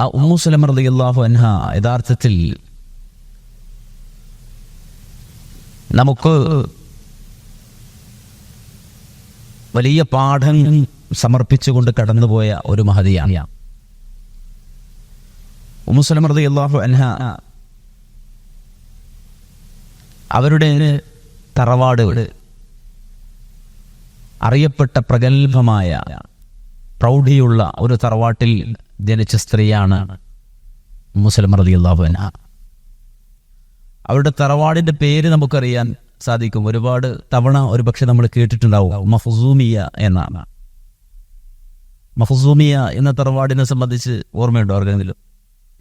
ആ ഉമ്മു സലമ റളിയല്ലാഹു അൻഹ യഥാർത്ഥത്തിൽ നമുക്ക് വലിയ പാഠം സമർപ്പിച്ചുകൊണ്ട് കടന്നുപോയ ഒരു മഹതിയാണ്. ഉമ്മു സലമ റളിയല്ലാഹു അൻഹ അവരുടെ തറവാട് അറിയപ്പെട്ട പ്രഗത്ഭമായ പ്രൗഢിയുള്ള ഒരു തറവാട്ടിൽ ജനിച്ച സ്ത്രീയാണ് ഉമ്മു സലമ റളിയല്ലാഹു അൻഹ. അവരുടെ തറവാടിന്റെ പേര് നമുക്കറിയാൻ സാധിക്കും. ഒരുപാട് തവണ ഒരു പക്ഷെ നമ്മൾ കേട്ടിട്ടുണ്ടാവും. മഖ്സൂമിയ എന്നാണ്. മഖ്സൂമിയ എന്ന തറവാടിനെ സംബന്ധിച്ച് ഓർമ്മയുണ്ടോ ആർക്കെങ്കിലും?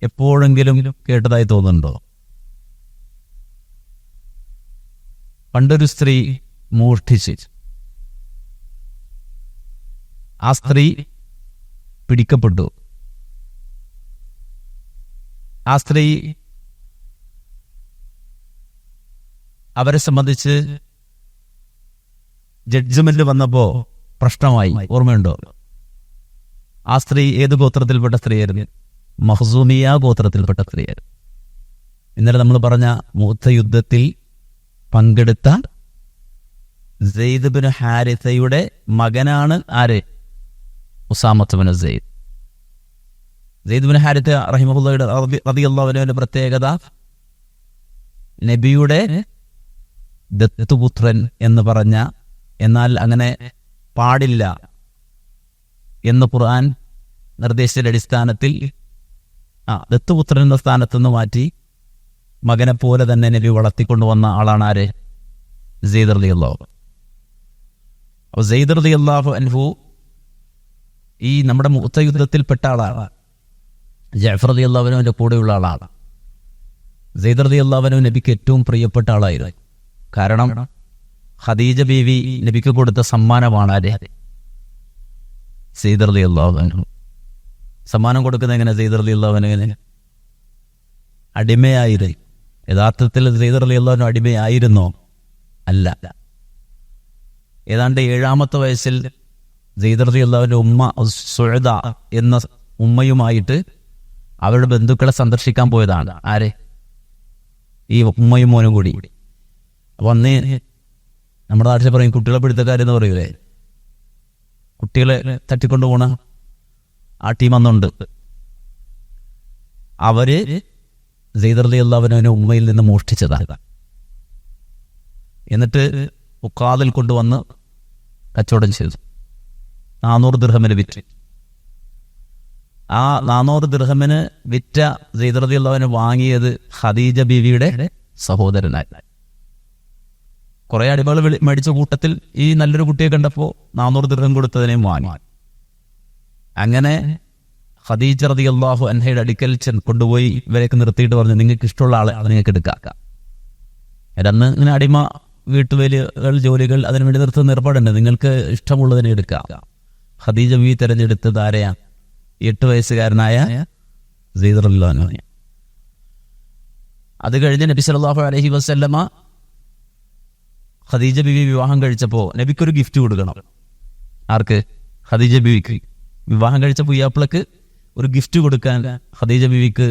എപ്പോഴെങ്കിലും കേട്ടതായി തോന്നുന്നുണ്ടോ? പണ്ടൊരു സ്ത്രീ മോഷ്ടിച്ച് ആ സ്ത്രീ പിടിക്കപ്പെട്ടു. ആ സ്ത്രീ അവരെ സംബന്ധിച്ച് ജഡ്ജ്മെന്റ് വന്നപ്പോ പ്രശ്നമായി. ഓർമ്മയുണ്ടോ? ആ സ്ത്രീ ഏത് ഗോത്രത്തിൽപ്പെട്ട സ്ത്രീയായിരുന്നു? മഖ്സൂമിയ ഗോത്രത്തിൽപ്പെട്ട സ്ത്രീയായിരുന്നു. ഇന്നലെ നമ്മൾ പറഞ്ഞ മുഅത്ത യുദ്ധത്തിൽ പങ്കെടുത്ത സെയ്ദ് ബിൻ ഹാരിസയുടെ മകനാണ് ആര്? ഉസാമത്ത് ബിൻ സെയ്ദ്. സെയ്ദ് ബിൻ ഹാരിസ റഹിമഹുല്ലാഹി റളിയല്ലാഹു അൻഹുവിന്റെ പ്രത്യേകത നബിയുടെ ദത്തുപുത്രൻ എന്ന് പറഞ്ഞ, എന്നാൽ അങ്ങനെ പാടില്ല എന്ന് ഖുർആൻ നിർദ്ദേശത്തിന്റെ അടിസ്ഥാനത്തിൽ ദത്തുപുത്രൻ എന്ന സ്ഥാനത്തുനിന്ന് മാറ്റി മകനെ പോലെ തന്നെ നബി വളർത്തിക്കൊണ്ടുവന്ന ആളാണ് ആര്? സെയ്ദ് റളിയല്ലാഹു. അപ്പോൾ സെയ്ദ് റളിയല്ലാഹു അൻഹു ഈ നമ്മുടെ മുഅത്ത യുദ്ധത്തിൽപ്പെട്ട ആളാണ്. ജഅഫർ റളിയല്ലാഹു അൻഹുവിന്റെ കൂടെയുള്ള ആളാണ്. സെയ്ദ് റളിയല്ലാഹു അൻഹു നബിക്ക് ഏറ്റവും പ്രിയപ്പെട്ട ആളായിരുന്നു. കാരണം ഖദീജ ബീവി നബിക്ക് കൊടുത്ത സമ്മാനമാണ് ആര്? സെയ്ദ് റളിയല്ലാഹു അൻഹു. സമ്മാനം കൊടുക്കുന്ന എങ്ങനെ? സെയ്ദ് റളിയല്ലാഹു അൻഹുവിന് അടിമയായിരുന്നു. യഥാർത്ഥത്തിൽ സെയ്ദ് റളിയല്ലാഹു അൻഹു അടിമയായിരുന്നോ? അല്ല. ഏതാണ്ട് 7ാമത്തെ വയസ്സിൽ സെയ്ദ് റളിയല്ലാഹു അൻഹു ഉമ്മ സുഅദ എന്ന ഉമ്മയുമായിട്ട് അവരുടെ ബന്ധുക്കളെ സന്ദർശിക്കാൻ പോയതാണ്. ആര്? ഈ ഉമ്മയും മോനും കൂടി. അപ്പൊ അന്ന് നമ്മുടെ നാട്ടിൽ പറയും കുട്ടികളെ പിടുത്തക്കാരെന്ന് പറയൂലേ, കുട്ടികളെ തട്ടിക്കൊണ്ടു പോണ ആ ടീം അന്നുണ്ട്. അവര് സെയ്ദ് റളിയല്ലാഹു അൻഹുവിനെ ഉമ്മയിൽ നിന്ന് മോഷ്ടിച്ചതാണ്. എന്നിട്ട് ഉഖാദിൽ കൊണ്ടുവന്ന് കച്ചവടം ചെയ്തു. 400 ദിർഹമിന് വിറ്റ്. ആ 400 ദിർഹമിന് വിറ്റ സെയ്ദ് റളിയല്ലാഹു അൻഹു വാങ്ങിയത് ഖദീജ ബീവിയുടെ സഹോദരനായി. കുറെ അടിമകൾ മേടിച്ച കൂട്ടത്തിൽ ഈ നല്ലൊരു കുട്ടിയെ കണ്ടപ്പോ 400 ദിർഹം കൊടുത്തതിനെയും വാങ്ങി. അങ്ങനെ ഖദീജ റളിയല്ലാഹു അൻഹയുടെ അടുക്കൽ കൊണ്ടുപോയി ഇവരെയൊക്കെ നിർത്തിയിട്ട് പറഞ്ഞു, നിങ്ങൾക്ക് ഇഷ്ടമുള്ള ആളെ അത് നിങ്ങൾക്ക് എടുക്കാം. അന്ന് ഇങ്ങനെ അടിമ വീട്ടുവേലുകൾ ജോലികൾ അതിനുവേണ്ടി നിർത്തുന്ന ഏർപ്പാടുണ്ട്. നിങ്ങൾക്ക് ഇഷ്ടമുള്ളതിനെ എടുക്കാം. ഖദീജ ബീവി തെരഞ്ഞെടുത്തത് ആരെയാ? 8 വയസ്സുകാരനായ സെയ്ദ് റളിയല്ലാഹു അൻഹു. അത് കഴിഞ്ഞ് നബി സല്ലല്ലാഹു അലൈഹി വസല്ലമ ഖദീജ ബീവി വിവാഹം കഴിച്ചപ്പോൾ നബിക്കൊരു ഗിഫ്റ്റ് കൊടുക്കണം. ആർക്ക്? ഖദീജ ബീവിക്ക്. വിവാഹം കഴിച്ച പുയ്യാപ്പിളക്ക് ഒരു ഗിഫ്റ്റ് കൊടുക്കാൻ ഖദീജ ബീവിക്ക്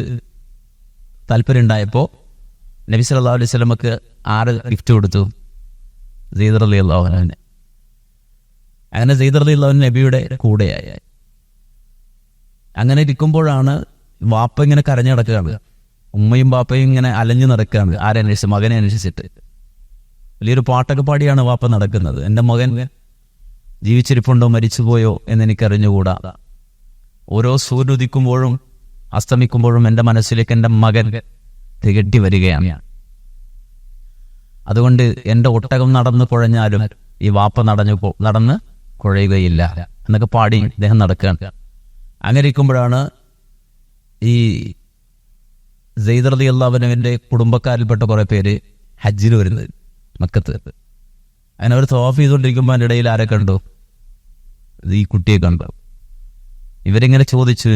താല്പര്യം ഉണ്ടായപ്പോൾ നബി സല്ലല്ലാഹു അലൈഹി വസല്ലമക്ക് ആര് ഗിഫ്റ്റ് കൊടുത്തു? സെയ്ദ് റളിയല്ലാഹു അൻഹു. അങ്ങനെ സെയ്ദ് റളിയല്ലാഹു അൻഹു നബിയുടെ കൂടെയായി. അങ്ങനെ ഇരിക്കുമ്പോഴാണ് വാപ്പ ഇങ്ങനെ കരഞ്ഞു നടക്കുകയാണ്. ഉമ്മയും ബാപ്പയും ഇങ്ങനെ അലഞ്ഞു നടക്കുകയാണ്. ആരെ അന്വേഷിച്ച്? മകനെ അന്വേഷിച്ചിട്ട്. വലിയൊരു പാട്ടൊക്കെ പാടിയാണ് വാപ്പ നടക്കുന്നത്. എൻ്റെ മകൻ ജീവിച്ചിരിപ്പുണ്ടോ മരിച്ചുപോയോ എന്നെനിക്കറിഞ്ഞുകൂടാ. ഓരോ സൂര്യൻ ഉദിക്കുമ്പോഴും അസ്തമിക്കുമ്പോഴും എൻ്റെ മനസ്സിലേക്ക് എൻ്റെ മകൻ തികട്ടി വരികയാണ്. അതുകൊണ്ട് എൻ്റെ ഒട്ടകം നടന്ന് കുഴഞ്ഞാലും ഈ വാപ്പ നടന്ന് കുഴയുകയില്ല എന്നൊക്കെ പാടി അദ്ദേഹം നടക്കുകയാണ്. അങ്ങനെ ഇരിക്കുമ്പോഴാണ് ഈ സെയ്ദ് റളിയല്ലാഹു അൻഹുവിന്റെ കുടുംബക്കാരിൽപ്പെട്ട കുറെ പേര് ഹജ്ജിൽ വരുന്നത് മക്കത്ത്. അങ്ങനെ അവർ തവാഫ് ചെയ്തുകൊണ്ടിരിക്കുമ്പോൾ അതിൻ്റെ ഇടയിൽ ആരെ കണ്ടു? ഈ കുട്ടിയെ കണ്ടു. ഇവരിങ്ങനെ ചോദിച്ചു,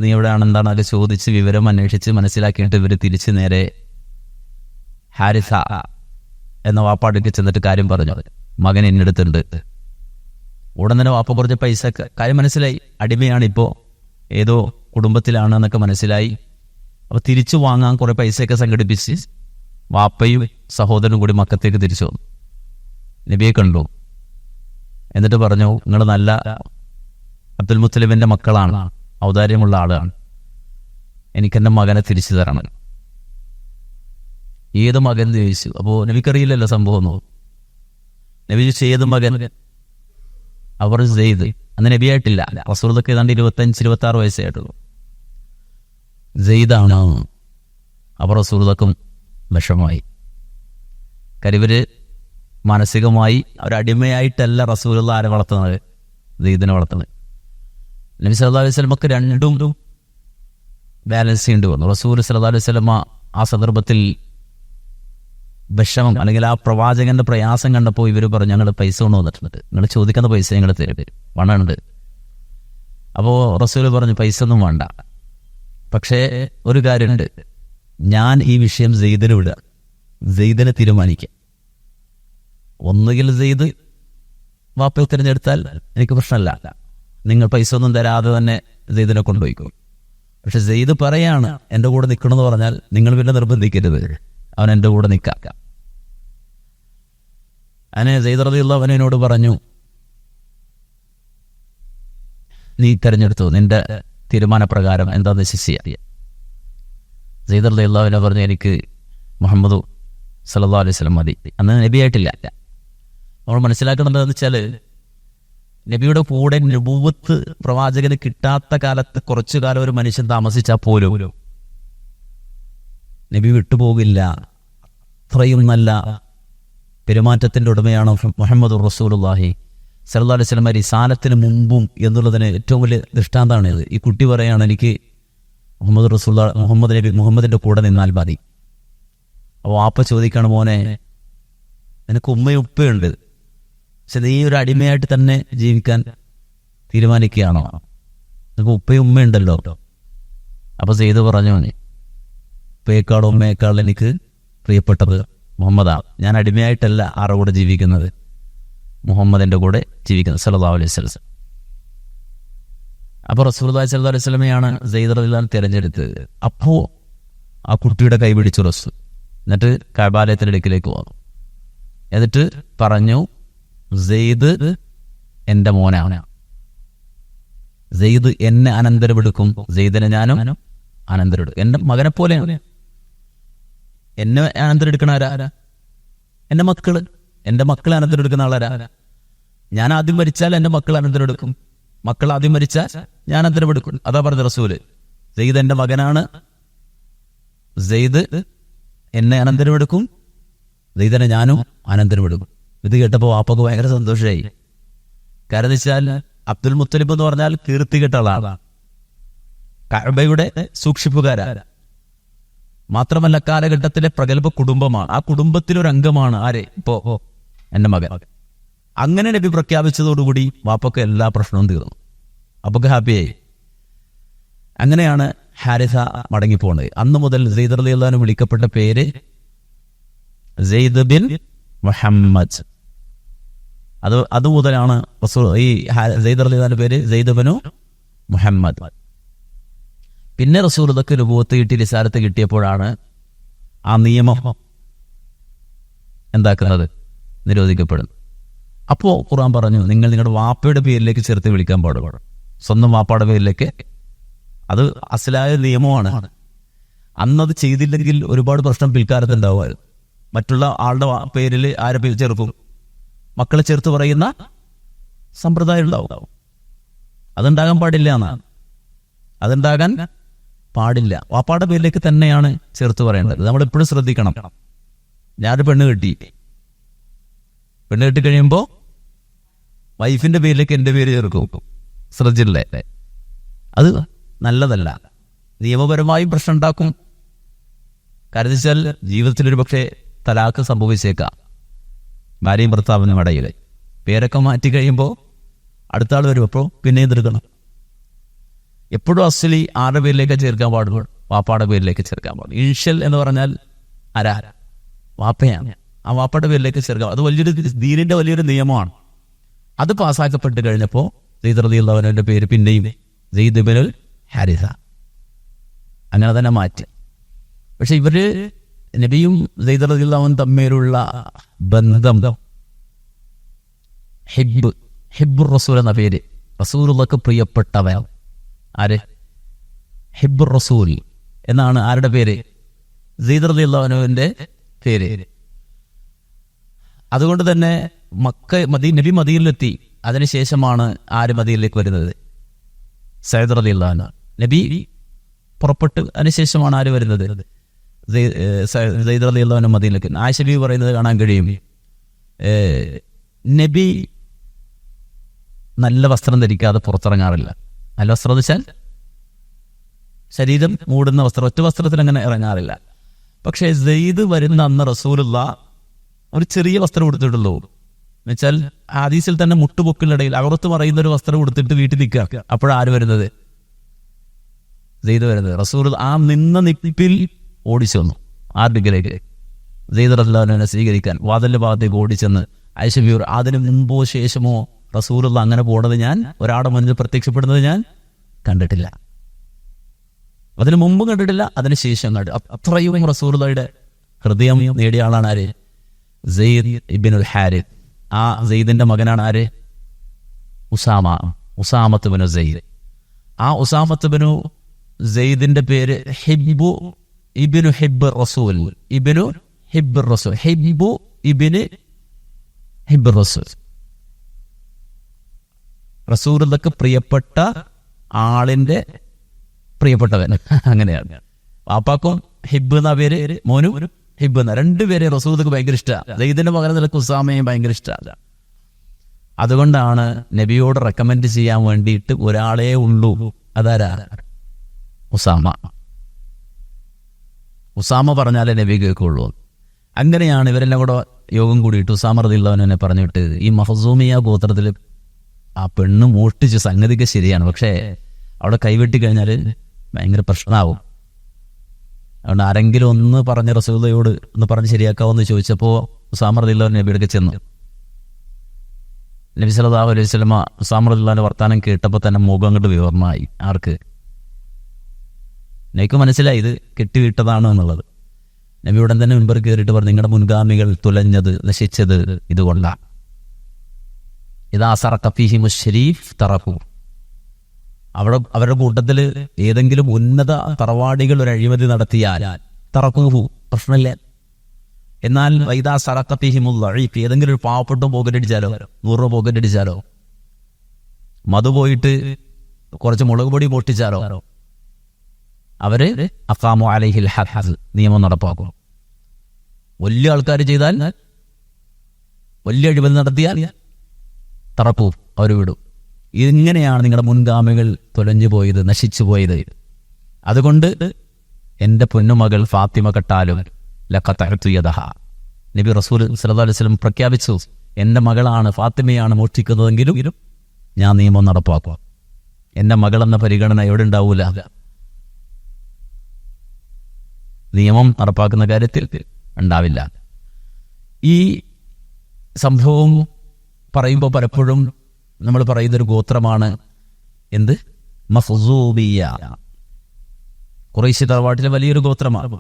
നീ എവിടെയാണ് എന്താണ് അത് ചോദിച്ച് വിവരം അന്വേഷിച്ച് മനസ്സിലാക്കിയിട്ട് ഇവർ തിരിച്ച് നേരെ ഹാരിസ എന്ന വാപ്പാടിക്ക് ചെന്നിട്ട് കാര്യം പറഞ്ഞു. മകൻ എന്നെടുത്തുണ്ട്. ഉടൻ തന്നെ വാപ്പ കുറച്ച് പൈസ, കാര്യം മനസ്സിലായി, അടിമയാണിപ്പോ, ഏതോ കുടുംബത്തിലാണ് എന്നൊക്കെ മനസ്സിലായി. അപ്പോൾ തിരിച്ചു വാങ്ങാൻ കുറേ പൈസയൊക്കെ സംഘടിപ്പിച്ച് വാപ്പയും സഹോദരനും കൂടി മക്കത്തേക്ക് തിരിച്ചു വന്നു. നബിയെ കണ്ടു. എന്നിട്ട് പറഞ്ഞു, നിങ്ങൾ നല്ല അബ്ദുൽ മുത്തലിബിൻ്റെ മക്കളാണ്, ഔദാര്യമുള്ള ആളാണ്, എനിക്കെൻ്റെ മകനെ തിരിച്ചു തരണം. ഏത് മകൻ എന്ന് ചോദിച്ചു. അപ്പോൾ നബിക്കറിയില്ലല്ലോ സംഭവം ഒന്നും. നബി ചോദിച്ചു, ഏത് മകൻ? അവർ സെയ്ദ്. അന്ന് നബിയായിട്ടില്ല, റസൂലുള്ളാഹിക്ക് ഏതാണ്ട് 25-26 വയസ്സായിട്ടുള്ളൂ. സെയ്ദാണ്. അവർ റസൂലുള്ളാഹിക്കും വിഷമമായി. കരിവര് മാനസികമായി ഒരടിമയായിട്ടല്ല റസൂലുള്ളാഹി ആരെ വളർത്തുന്നത്? സെയ്ദിനെ വളർത്തുന്നത്. നബി സല്ലല്ലാഹു അലൈഹി വസല്ലമക്ക് രണ്ടും ബാലൻസ് ചെയ്യേണ്ടി വന്നു. റസൂൽ സല്ലല്ലാഹു അലൈഹി വസല്ലമ ആ സന്ദർഭത്തിൽ വിഷമം അല്ലെങ്കിൽ ആ പ്രവാചകന്റെ പ്രയാസം കണ്ടപ്പോൾ ഇവർ പറഞ്ഞു, ഞങ്ങൾ പൈസ കൊണ്ട് വന്നിട്ടുണ്ട്, നിങ്ങൾ ചോദിക്കുന്ന പൈസ ഞങ്ങൾ തരും, പണമുണ്ട്. അപ്പോൾ റസൂൽ പറഞ്ഞു, പൈസ ഒന്നും വേണ്ട, പക്ഷേ ഒരു കാര്യമുണ്ട്, ഞാൻ ഈ വിഷയം സെയ്ദിന് വിടുക, സെയ്ദിനെ തീരുമാനിക്കാം. ഒന്നുകിൽ സെയ്ദ് വാപ്പയെ തിരഞ്ഞെടുത്താൽ എനിക്ക് പ്രശ്നമല്ല, നിങ്ങൾ പൈസ ഒന്നും തരാതെ തന്നെ സെയ്ദിനെ കൊണ്ടുപോയിക്കോ. പക്ഷെ സെയ്ദ് പറയാണ് എൻ്റെ കൂടെ നിൽക്കണമെന്ന് പറഞ്ഞാൽ നിങ്ങൾ പിന്നെ നിർബന്ധിക്കരുത്, അവൻ എൻ്റെ കൂടെ നിൽക്കാം. അങ്ങനെ സെയ്ദ് റളിയല്ലാഹു അൻഹു എന്നോട് പറഞ്ഞു, നീ തിരഞ്ഞെടുത്തു, നിന്റെ തീരുമാനപ്രകാരം എന്താന്ന് ചെയ്യാം. സെയ്ദ് റളിയല്ലാഹു അൻഹു പറഞ്ഞു, എനിക്ക് മുഹമ്മദ് സല്ലല്ലാഹു അലൈഹി വസല്ലം മതി. അന്ന് നബിയായിട്ടില്ല. നമ്മൾ മനസ്സിലാക്കേണ്ടത് എന്ന് വെച്ചാൽ, നബിയുടെ കൂടെ നുബുവത്ത് പ്രവാചകന് കിട്ടാത്ത കാലത്ത് കുറച്ചു കാലം ഒരു മനുഷ്യൻ താമസിച്ചാൽ പോലും നബി വിട്ടുപോകില്ല. അത്രയും നല്ല പെരുമാറ്റത്തിന്റെ ഉടമയാണ് മുഹമ്മദ് റസൂലുള്ളാഹി സല്ലല്ലാഹു അലൈഹി വസല്ലം റിസാലത്തിന് മുമ്പും എന്നുള്ളതിന് ഏറ്റവും വലിയ ദൃഷ്ടാന്തമാണ് ഇത്. ഈ കുട്ടി പറയാണ്, എനിക്ക് മുഹമ്മദിന്റെ കൂടെ നിന്നാൽ മതി. അപ്പോൾ വാപ്പ ചോദിക്കാണ്, മോനെ നിനക്ക് ഉമ്മയും ഉപ്പയുണ്ട്, പക്ഷെ നീ ഒരു അടിമയായിട്ട് തന്നെ ജീവിക്കാൻ തീരുമാനിക്കുകയാണോ? നിനക്ക് ഉപ്പയും ഉമ്മയുണ്ടല്ലോ. അപ്പൊ സെയ്ദ് പറഞ്ഞു, ഉപ്പയേക്കാളും ഉമ്മയേക്കാളും എനിക്ക് പ്രിയപ്പെട്ടത് മുഹമ്മദാണ്. ഞാൻ അടിമയായിട്ടല്ല ആരുടെ കൂടെ ജീവിക്കുന്നത്, മുഹമ്മദിന്റെ കൂടെ ജീവിക്കുന്നത് സല്ലല്ലാഹു അലൈഹി വസല്ലം. അപ്പൊ റസൂലുള്ളാഹി സ്വല്ലല്ലാഹു അലൈഹി വസല്ലമയാണ് സെയ്ദ് റളിയല്ലാഹു അൻഹു തിരഞ്ഞെടുത്തത്. അപ്പോ ആ കുട്ടിയുടെ കൈ പിടിച്ചു റസൂൽ. എന്നിട്ട് കഅബാലയത്തിന്റെ അടുക്കിലേക്ക് വന്നു. എന്നിട്ട് പറഞ്ഞു, സെയ്ദ് എന്റെ മോനാണ്, സെയ്ദ് എന്നെ അനന്തരമെടുക്കും, സെയ്ദിനെ ഞാനും അനന്തരമെടുക്കും, എന്റെ മകനെ പോലെയാണ്. എന്നെ അനന്തരെടുക്കണ ആരാ? എന്റെ മക്കള്. എന്റെ മക്കൾ അനന്തരെടുക്കുന്ന ആളാരാ? ഞാൻ ആദ്യം മരിച്ചാൽ എന്റെ മക്കൾ അനന്തരെടുക്കും, മക്കൾ ആദ്യം മരിച്ചാൽ ഞാൻ അനന്തരമെടുക്കും. അതാ പറഞ്ഞ റസൂല്, സെയ്ദ് എന്റെ മകനാണ്, സെയ്ദ് എന്നെ അനന്തരമെടുക്കും, സെയ്ദിനെ ഞാനും അനന്തരമെടുക്കും. ഇത് കേട്ടപ്പോൾ വാപ്പക്ക് ഭയങ്കര സന്തോഷമായി. കാരണം വെച്ചാൽ അബ്ദുൽ മുത്തലിബ് എന്ന് പറഞ്ഞാൽ കീർത്തി കേട്ട ആളാണ്, കഅബയുടെ സൂക്ഷിപ്പുകാരാ. മാത്രമല്ല കാലഘട്ടത്തിലെ പ്രഗത്ഭ കുടുംബമാണ്. ആ കുടുംബത്തിലൊരു അംഗമാണ് ആരെ? ഇപ്പോ എന്റെ മകൻ. അങ്ങനെ നബി പ്രഖ്യാപിച്ചതോടുകൂടി വാപ്പക്ക് എല്ലാ പ്രശ്നവും തീർന്നു, അപ്പൊക്കെ ഹാപ്പിയായി. അങ്ങനെയാണ് ഹാരിസ മടങ്ങിപ്പോണത്. അന്ന് മുതൽ സെയ്ദ് റളിയല്ലാഹു അൻഹു വിളിക്കപ്പെട്ട പേര് സെയ്ദ് ബിൻ മുഹമ്മദ്. അതുമുതലാണ് ഈ സെയ്ദ് റളിയല്ലാഹു അൻഹു പേര് സെയ്ദ് ബിൻ മുഹമ്മദ്. പിന്നെ റസൂലുള്ളാഹിക്ക് നുബുവത്ത് കിട്ടി, റിസാലത്ത് കിട്ടിയപ്പോഴാണ് ആ നിയമം എന്താക്കുന്നത്? നിരോധിക്കപ്പെടുന്നു. അപ്പോൾ ഖുർആൻ പറഞ്ഞു, നിങ്ങൾ നിങ്ങളുടെ വാപ്പയുടെ പേരിലേക്ക് ചേർത്ത് വിളിക്കാൻ പാടുള്ളൂ, സ്വന്തം വാപ്പയുടെ പേരിലേക്ക്. അത് അസ്ലായ നിയമമാണ്. അന്നത് ചെയ്തില്ലെങ്കിൽ ഒരുപാട് പ്രശ്നം പിൽക്കാലത്ത് ഉണ്ടാവുമായിരുന്നു. മറ്റുള്ള ആളുടെ പേരിൽ ആരെ പേര് ചേർക്കും? മക്കളെ ചേർത്ത് പറയുന്ന സമ്പ്രദായം ഉണ്ടാവും. അതുണ്ടാകാൻ പാടില്ല എന്നാണ്. അതുണ്ടാകാൻ പാടില്ല. വാപ്പാടെ പേരിലേക്ക് തന്നെയാണ് ചേർത്ത് പറയേണ്ടത്. നമ്മളെപ്പോഴും ശ്രദ്ധിക്കണം. ഞാനൊരു പെണ്ണ് കെട്ടി കഴിയുമ്പോൾ വൈഫിന്റെ പേരിലേക്ക് എൻ്റെ പേര് ചേർക്കും. ശ്രദ്ധിച്ചില്ലേ? അത് നല്ലതല്ല. നിയമപരമായും പ്രശ്നം ഉണ്ടാക്കും. കാരണം വെച്ചാൽ ജീവിതത്തിലൊരു പക്ഷേ തലാക്ക് സംഭവിച്ചേക്കാം. ഭാര്യയും ഭർത്താവിനും ഇടയിൽ പേരൊക്കെ മാറ്റി കഴിയുമ്പോൾ അടുത്ത ആൾ വരും. അപ്പോൾ പിന്നെയും തീർക്കണം. എപ്പോഴും അസ്ലി ആരുടെ പേരിലേക്ക് ചേർക്കാൻ പാടുള്ളൂ? വാപ്പാടെ പേരിലേക്ക് ചേർക്കാൻ പാടുള്ളൂ. ഇൻഷ്യൽ എന്ന് പറഞ്ഞാൽ ആരാ? വാപ്പയാണ്. ആ വാപ്പയുടെ പേരിലേക്ക് ചേർക്കാം. അത് വലിയൊരു ദീനിന്റെ വലിയൊരു നിയമമാണ്. അത് പാസ്സാക്കപ്പെട്ട് കഴിഞ്ഞപ്പോൾ സെയ്ദ് റളിയല്ലാഹു അൻഹുവിന്റെ പേര് പിന്നെയും സെയ്ദ് ബിൻ ഹാരിസ. അങ്ങനെ തന്നെ മാറ്റി. പക്ഷെ ഇവര് നബിയും സെയ്ദ് റളിയല്ലാഹു അൻഹു തമ്മിലുള്ള ബന്ധം ഹിബ്ബുർ റസൂൽ എന്ന പേര്, റസൂലുള്ളാഹിക്ക് പ്രിയപ്പെട്ടവൻ. ആര്? ഹിബ്ബുർ റസൂൽ എന്നാണ് ആരുടെ പേര്? സെയ്ദ് റളിയല്ലാഹു അൻഹുവിന്റെ പേര്. അതുകൊണ്ട് തന്നെ നബി മദീനയിലെത്തി. അതിനുശേഷമാണ് ആര് മദീനയിലേക്ക് വരുന്നത്? സയ്യിദ് റളിയല്ലാഹു അൻഹു. നബി പുറപ്പെട്ട് അതിനുശേഷമാണ് ആര് വരുന്നത്? സയ്യിദ് റളിയല്ലാഹു അൻഹു മദീനയിലേക്ക്. ആയിഷ ബീവി പറയുന്നത് കാണാൻ കഴിയും, നബി നല്ല വസ്ത്രം ധരിക്കാതെ പുറത്തിറങ്ങാറില്ല. നല്ല വസ്ത്രം എന്ന് വെച്ചാൽ ശരീരം മൂടുന്ന വസ്ത്രം, ഒറ്റ വസ്ത്രത്തിൽ അങ്ങനെ ഇറങ്ങാറില്ല. പക്ഷേ സെയ്ദ് വരുന്ന അന്ന് റസൂലുള്ളാഹ് ഒരു ചെറിയ വസ്ത്രം കൊടുത്തിട്ടുള്ളൂ. എന്നുവെച്ചാൽ ഹദീസിൽ തന്നെ മുട്ടുപൊക്കിനിടയിൽ അകത്ത് പറയുന്ന ഒരു വസ്ത്രം കൊടുത്തിട്ട് വീട്ടിൽ നിൽക്കുക. അപ്പോഴാര് വരുന്നത്? സെയ്ദ് വരുന്നത്. റസൂൽ ആ നിന്ന നിപ്പിൽ ഓടിച്ചു വന്നു ആർഡിക്കലേക്ക് സെയ്ദ് റളിയല്ലാഹു അൻഹുവിനെ സ്വീകരിക്കാൻ. വാതിലിന്റെ ഭാഗത്തേക്ക് ഓടിച്ചെന്ന് ആയിഷ ബീവി, അതിന് മുമ്പോ ശേഷമോ റസൂലുള്ള അങ്ങനെ പോണത് ഞാൻ, ഒരാളുടെ മുന്നിൽ പ്രത്യക്ഷപ്പെടുന്നത് ഞാൻ കണ്ടിട്ടില്ല. അതിന് മുമ്പ് കണ്ടിട്ടില്ല, അതിന് ശേഷം കണ്ടു. അത്രയും റസൂലുള്ളാഹിയുടെ ഹൃദയം നേടിയ ആളാണ് ആര്? സെയ്ദ് ഇബ്നുൽ ഹാരിത്ത്. ആ സെയ്ദിന്റെ മകനാണ് ആര്? ഉസാമത്ത് ബിനു സെയ്ദ്. ആ ഉസാമത്ത് ബിനു സെയ്ദിന്റെ പേര് ഹിബ്ബു ഇബ്നു ഹിബ്ബ് റസൂൽ. ഇബ്നു ഹിബ്ബ് റസൂൽ, ഹിബ്ബു ഇബ്നു ഹിബ്ബ് റസൂൽ. റസൂലുള്ളാഹിക്ക് പ്രിയപ്പെട്ട ആളിന്റെ പ്രിയപ്പെട്ടവൻ. അങ്ങനെയാണ്. പാപ്പാക്കും ഹിബ്ബ് എന്ന പേര്, മോനും ഹിബ്ബ് എന്ന, രണ്ടുപേരെ റസൂലുള്ളാഹിക്ക് ഭയങ്കര ഇഷ്ടമാണ്. സെയ്ദിന്റെ മകനെ നിലക്ക് ഉസാമയും ഭയങ്കര ഇഷ്ടമാണ്. അതുകൊണ്ടാണ് നബിയോട് റെക്കമെൻഡ് ചെയ്യാൻ വേണ്ടിയിട്ട് ഒരാളേ ഉള്ളൂ. അതാരാ? ഉസാമ. ഉസാമ പറഞ്ഞാലേ നബി കേൾക്കുള്ളൂ. അങ്ങനെയാണ് ഇവരെല്ലാം കൂടെ യോഗം കൂടിയിട്ട് ഉസാമ റളിയല്ലാഹു അൻഹുവിനെ പറഞ്ഞിട്ട്, ഈ മഖ്സൂമിയ ഗോത്രത്തിൽ ആ പെണ്ണ് മോഷ്ടിച്ച സംഗതിക്ക് ശരിയാണ്, പക്ഷേ അവിടെ കൈവെട്ടി കഴിഞ്ഞാൽ ഭയങ്കര പ്രശ്നമാവും. അതുകൊണ്ട് ആരെങ്കിലും ഒന്ന് പറഞ്ഞ് റസൂലുള്ളാഹിയോട് ഒന്ന് പറഞ്ഞ് ശരിയാക്കാവെന്ന് ചോദിച്ചപ്പോൾ ഉസാമ റളിയല്ലാഹു അൻഹു നബിയുടെ ചെന്നു. നബി സല്ലല്ലാഹു അലൈഹി വസല്ലം ഉസാമ റളിയല്ലാഹു അൻഹു വർത്താനം കേട്ടപ്പോൾ തന്നെ മുഖം അങ്ങോട്ട് വിവർണമായി. ആർക്ക്? നബിക്ക് മനസ്സിലായി ഇത് കെട്ടിവിട്ടതാണ് എന്നുള്ളത്. നബി ഉടൻ തന്നെ മുൻപർ കയറിയിട്ട് പറഞ്ഞു, നിങ്ങളുടെ മുൻഗാമികൾ തുലഞ്ഞത്, നശിച്ചത് ഇതുകൊണ്ടാണ്. ഇദാ സറഖ ഫീഹിമു ശരീഫ് തറഖു. അവരുടെ കൂട്ടത്തിൽ ഏതെങ്കിലും ഉന്നത തറവാടികൾ ഒരു അഴിമതി നടത്തിയാൽ തറഖുഹു, പ്രശ്നമില്ല. എന്നാൽ ഇദാ സറഖ ഫീഹിമുൽ ദഈഫ്, ഏതെങ്കിലും ഒരു പാവപ്പെട്ട പോക്കറ്റടിച്ചാലോ, 100 രൂപ പോക്കറ്റടിച്ചാലോ, മധു പോയിട്ട് കുറച്ച് മുളക് പൊടി പൊട്ടിച്ചാലോ, അവര് അഖാമു അലൈഹിൽ ഹദ്ദ്, നിയമം നടപ്പാക്കും. വലിയ ആൾക്കാർ ചെയ്താൽ, വലിയ അഴിമതി നടത്തിയാൽ തറക്കൂ, അവർ വിടും. ഇങ്ങനെയാണ് നിങ്ങളുടെ മുൻഗാമികൾ തുലഞ്ഞു പോയത്, നശിച്ചു പോയത്. അതുകൊണ്ട് എൻ്റെ പൊന്നുമകൾ ഫാത്തിമ കെട്ടാലും ലഖതഅതു യദഹ. നബി റസൂൽ സല്ലല്ലാഹു അലൈഹി വസല്ലം പ്രഖ്യാപിച്ചു, എൻ്റെ മകളാണ് ഫാത്തിമയാണ് മോഷ്ടിക്കുന്നതെങ്കിലും ഞാൻ നിയമം നടപ്പാക്കുക. എൻ്റെ മകളെന്ന പരിഗണന എവിടെ ഉണ്ടാവൂല. നിയമം നടപ്പാക്കുന്ന കാര്യത്തിൽ ഉണ്ടാവില്ല. ഈ സംഭവം പറയുമ്പോൾ പലപ്പോഴും നമ്മൾ പറയുന്നൊരു ഗോത്രമാണ് എന്ത്? മഖ്സൂമിയ. ഖുറൈശി തറവാട്ടിലെ വലിയൊരു ഗോത്രമാണ്.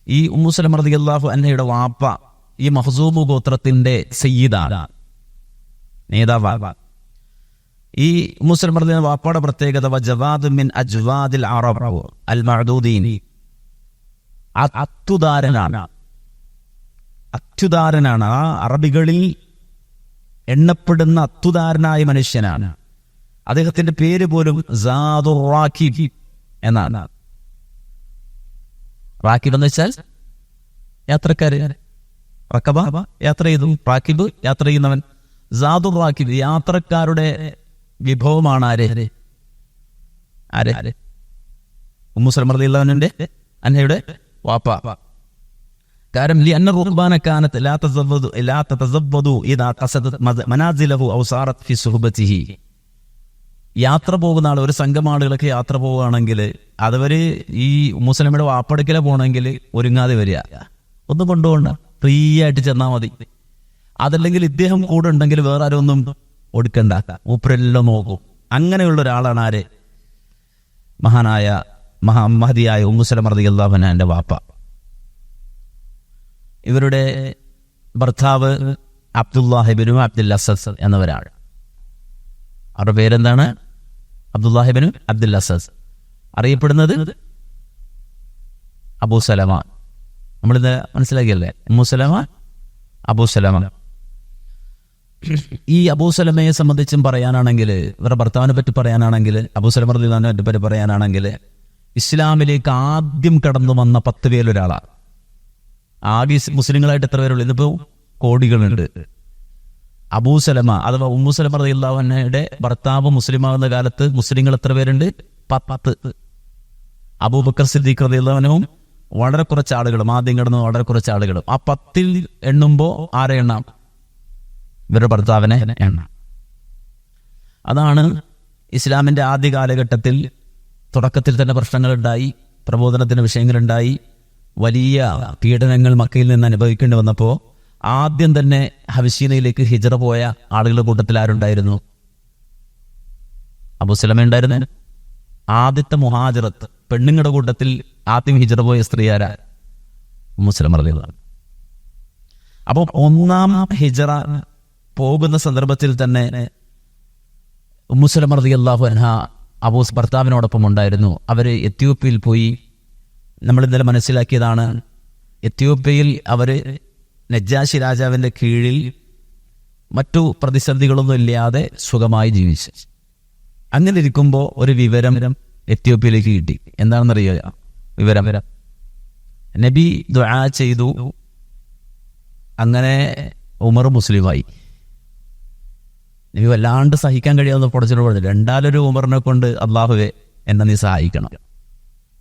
ഈ ഉമ്മു സലമ റളിയല്ലാഹു അൻഹയുടെ വാപ്പ ഈ മഖ്സൂമു ഗോത്രത്തിന്റെ സയ്യിദാണ്, നേതാവാണ്. ഈ ഉമ്മു സലമ റളിയല്ലാഹു വാപ്പയുടെ പ്രത്യേകത വജവാദ് മിൻ അജ്വാദിൽ അറബ് അൽ മഅദൂദീൻ. അത്യുദാരനാണ്. ആ അറബികളിൽ എണ്ണപ്പെടുന്ന അത്യുദാരനായ മനുഷ്യനാണ്. അദ്ദേഹത്തിന്റെ പേര് പോലും സാദുർ റാക്കിബ് എന്നാണ്. റാക്കിബ് എന്ന് വെച്ചാൽ യാത്രക്കാര്. റക്കബ യാത്ര ചെയ്തു, റാക്കിബ് യാത്ര ചെയ്യുന്നവൻ. സാദുർ റാക്കിബ് യാത്രക്കാരുടെ വിഭവമാണ്. ആര്? ഉമ്മു സലമ റളിയല്ലാഹു അൻഹയുടെ വാപ്പ. കാരണം ലിഅന്ന റുക്ബാന കാനത് ലാ തതസവ്വദു ഇദാ ഖസദത് മനാസിലഹു ഔ സാറത് ഫി സുഹബതിഹി. യാത്ര പോകുന്ന ആൾ, ഒരു സംഘം ആളുകളൊക്കെ യാത്ര പോവുകയാണെങ്കിൽ അതവര് ഈ മുസ്ലിമയുടെ വാപ്പടക്കല പോകണമെങ്കിൽ ഒരുങ്ങാതെ വരിക. ഒന്നും കൊണ്ടുപോകണ്ട, ഫ്രീ ആയിട്ട് ചെന്നാൽ മതി. അതല്ലെങ്കിൽ ഇദ്ദേഹം കൂടെ ഉണ്ടെങ്കിൽ വേറെ ആരും ഒന്നും ഒടുക്കണ്ട, മൂപ്പരെല്ലാം നോക്കും. അങ്ങനെയുള്ള ഒരാളാണ് ആര്? മഹാനായ മഹദിയായ ഉമ്മു സലമ റളിയല്ലാഹു അൻഹയുടെ വാപ്പ. ഇവരുടെ ഭർത്താവ് അബ്ദുല്ലാഹിബ്നു അബ്ദുൽ അസസ് എന്നവരാണ്. അവരുടെ പേരെന്താണ്? അബ്ദുല്ലാഹിബ്നു അബ്ദുൽ അസസ്, അറിയപ്പെടുന്നത് അബൂ സലമ. നമ്മളിത് മനസ്സിലാക്കിയല്ലേ? ഉമ്മു സലമ, അബൂ സലമ. ഈ അബൂ സലമയെ സംബന്ധിച്ചും പറയാനാണെങ്കിൽ, ഇവരുടെ ഭർത്താവിനെ പറ്റി പറയാനാണെങ്കിൽ, അബൂ സലമ റളിയല്ലാഹു അൻഹുവിനെ പറ്റി പറയാനാണെങ്കിൽ, ഇസ്ലാമിലേക്ക് ആദ്യം കടന്നു വന്ന 10 പേരിലൊരാളാണ്. ആകെ മുസ്ലിങ്ങളായിട്ട് എത്ര പേരുള്ളൂ? ഇതിപ്പോൾ കോടികളുണ്ട്. അബൂ സലമ അഥവാ ഉമ്മു സലമ റളിയല്ലാഹു അൻഹയുടെ ഭർത്താവ് മുസ്ലിമാകുന്ന കാലത്ത് മുസ്ലിങ്ങൾ എത്ര പേരുണ്ട്? 10. അബൂബക്കർ സിദ്ദീഖ് റളിയല്ലാഹു അൻഹുവും വളരെ കുറച്ച് ആളുകളും, ആദ്യം കിടന്ന് വളരെ കുറച്ച് ആളുകളും. ആ 10 എണ്ണുമ്പോൾ ആരെ എണ്ണാം? ഇവരുടെ ഭർത്താവിനെ എണ്ണാം. അതാണ് ഇസ്ലാമിന്റെ ആദ്യ കാലഘട്ടത്തിൽ തുടക്കത്തിൽ തന്നെ പ്രശ്നങ്ങളുണ്ടായി, പ്രബോധനത്തിന് വിഷയങ്ങളുണ്ടായി, വലിയ പീഡനങ്ങൾ മക്കയിൽ നിന്ന് അനുഭവിക്കേണ്ടി വന്നപ്പോൾ ആദ്യം തന്നെ ഹബശീനയിലേക്ക് ഹിജ്റ പോയ ആളുകളുടെ കൂട്ടത്തിൽ ആരുണ്ടായിരുന്നു? അബൂ സലമ ഉണ്ടായിരുന്നു. ആദ്യത്തെ മുഹാജിറത്ത്, പെണ്ണുങ്ങളുടെ കൂട്ടത്തിൽ ആദ്യം ഹിജ്റ പോയ സ്ത്രീ ആരാ? ഉമ്മു സലമ റളിയല്ലാഹു അൻഹ. അപ്പോൾ ഒന്നാം ഹിജ്റ പോകുന്ന സന്ദർഭത്തിൽ തന്നെ ഉമ്മു സലമ റളിയല്ലാഹു അൻഹ ഭർത്താവിനോടൊപ്പം ഉണ്ടായിരുന്നു. അവര് എത്യോപ്യയിൽ പോയി. നമ്മൾ ഇന്നലെ മനസ്സിലാക്കിയതാണ്, എത്യോപ്യയിൽ അവര് നജ്ജാശി രാജാവിന്റെ കീഴിൽ മറ്റു പ്രതിസന്ധികളൊന്നും ഇല്ലാതെ സുഖമായി ജീവിച്ചു. അങ്ങനെ ഇരിക്കുമ്പോൾ ഒരു വിവരം എത്യോപ്യയിലേക്ക് കിട്ടി. എന്താണെന്നറിയോ വിവരം? നബി ദുആ ചെയ്തു, അങ്ങനെ ഉമർ മുസ്ലിമായി. നബി വല്ലാണ്ട് സഹിക്കാൻ കഴിയാവുന്ന പൊടച്ചിട്ട് പറഞ്ഞു, രണ്ടാലൊരു ഉമറിനെ കൊണ്ട് അള്ളാഹുവെ എന്നെ നീ സഹായിക്കണം.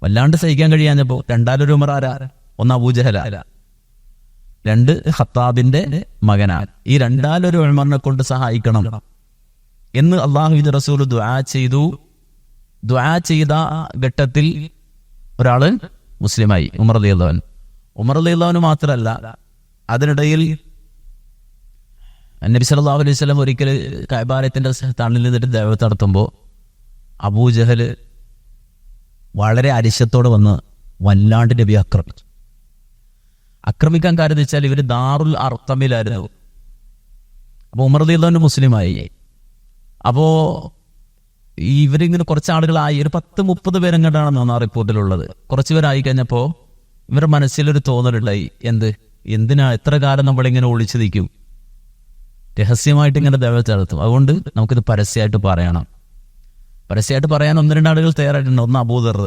വല്ലാണ്ട് സഹിക്കാൻ കഴിയാഞ്ഞപ്പോൾ രണ്ടാലൊരു ഉമർ ആരാ? ഒന്ന് അബൂജഹല, 2 ഖത്താബിന്റെ മകനാണ്. ഈ രണ്ടാലൊരു ഉമറിനെ കൊണ്ട് സഹായിക്കണം എന്ന് അള്ളാഹുവിന്റെ റസൂൽ ദുആ ചെയ്തു. ദുആ ചെയ്ത ഘട്ടത്തിൽ ഒരാള് മുസ്ലിമായി, ഉമർ റളിയല്ലാഹു അൻഹു. ഉമർ റളിയല്ലാഹു അൻഹു മാത്രമല്ല, അതിനിടയിൽ നബി സല്ലല്ലാഹു അലൈഹി വസല്ലം ഒരിക്കൽ കഅബാലയത്തിന്റെ തണലിൽ നിന്നിട്ട് ദഅവത്ത് നടത്തുമ്പോൾ അബൂജഹൽ വളരെ അരിശത്തോടെ വന്ന് വല്ലാണ്ട് നബി ആക്രമിക്കാൻ കാര്യം വെച്ചാൽ ഇവര് ദാറുൽ അർഖമിലായിരുന്നു. അപ്പൊ ഉമർ റളിയല്ലാഹു അൻഹു മുസ്ലിമായി. അപ്പോ ഇവരിങ്ങനെ കുറച്ച് ആളുകളായി, ഒരു 10-30 പേരെങ്ങാണ്ടാണെന്നാണ് ആ റിപ്പോർട്ടിലുള്ളത്. കുറച്ചു പേരായി കഴിഞ്ഞപ്പോ ഇവരുടെ മനസ്സിലൊരു തോന്നലുണ്ടായി, എന്തിനാ എത്ര കാലം നമ്മളിങ്ങനെ ഒളിച്ചു നിൽക്കും, രഹസ്യമായിട്ട് ഇങ്ങനെ ദഅവത്ത് നടത്തും, അതുകൊണ്ട് നമുക്കിത് പരസ്യമായിട്ട് പറയണം. പരസ്യമായിട്ട് പറയാൻ 1-2 ആളുകൾ തയ്യാറായിട്ടുണ്ട്. ഒന്ന് അബൂദർ,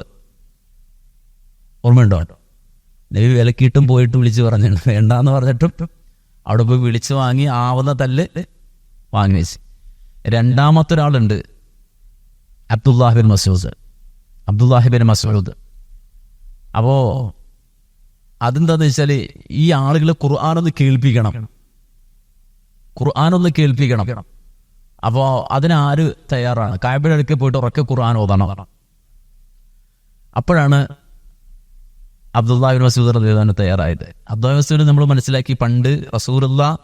ഓർമ്മയുണ്ടോ? നബി വിലക്കിയിട്ടും പോയിട്ട് വിളിച്ച് പറഞ്ഞിട്ടുണ്ട്, വേണ്ടാന്ന് പറഞ്ഞിട്ടും അവിടെ പോയി വിളിച്ചു വാങ്ങി ആവുന്ന തല്ല് വാങ്ങി വെച്ച്. രണ്ടാമത്തെ ഒരാളുണ്ട്, അബ്ദുല്ലാഹിബിൻ മസ്ഊദ്. അപ്പോ അതെന്താന്ന് വെച്ചാല് ഈ ആളുകളെ ഖുർആനൊന്ന് കേൾപ്പിക്കണം. അപ്പോ അതിനാര് തയ്യാറാണ്? കഅബയുടെ അടുക്കൽ പോയിട്ട് ഉറക്കെ ഖുർആൻ ഓതണം. അപ്പോഴാണ് അബ്ദുല്ലാഹിബിൻ മസ്ഊദ് റളിയല്ലാഹു അൻഹു തയ്യാറായത്. അബ്ദുല്ലാഹിബിൻ മസ്ഊദ് നമ്മൾ മനസ്സിലാക്കി, പണ്ട് റസൂലുള്ളാഹ്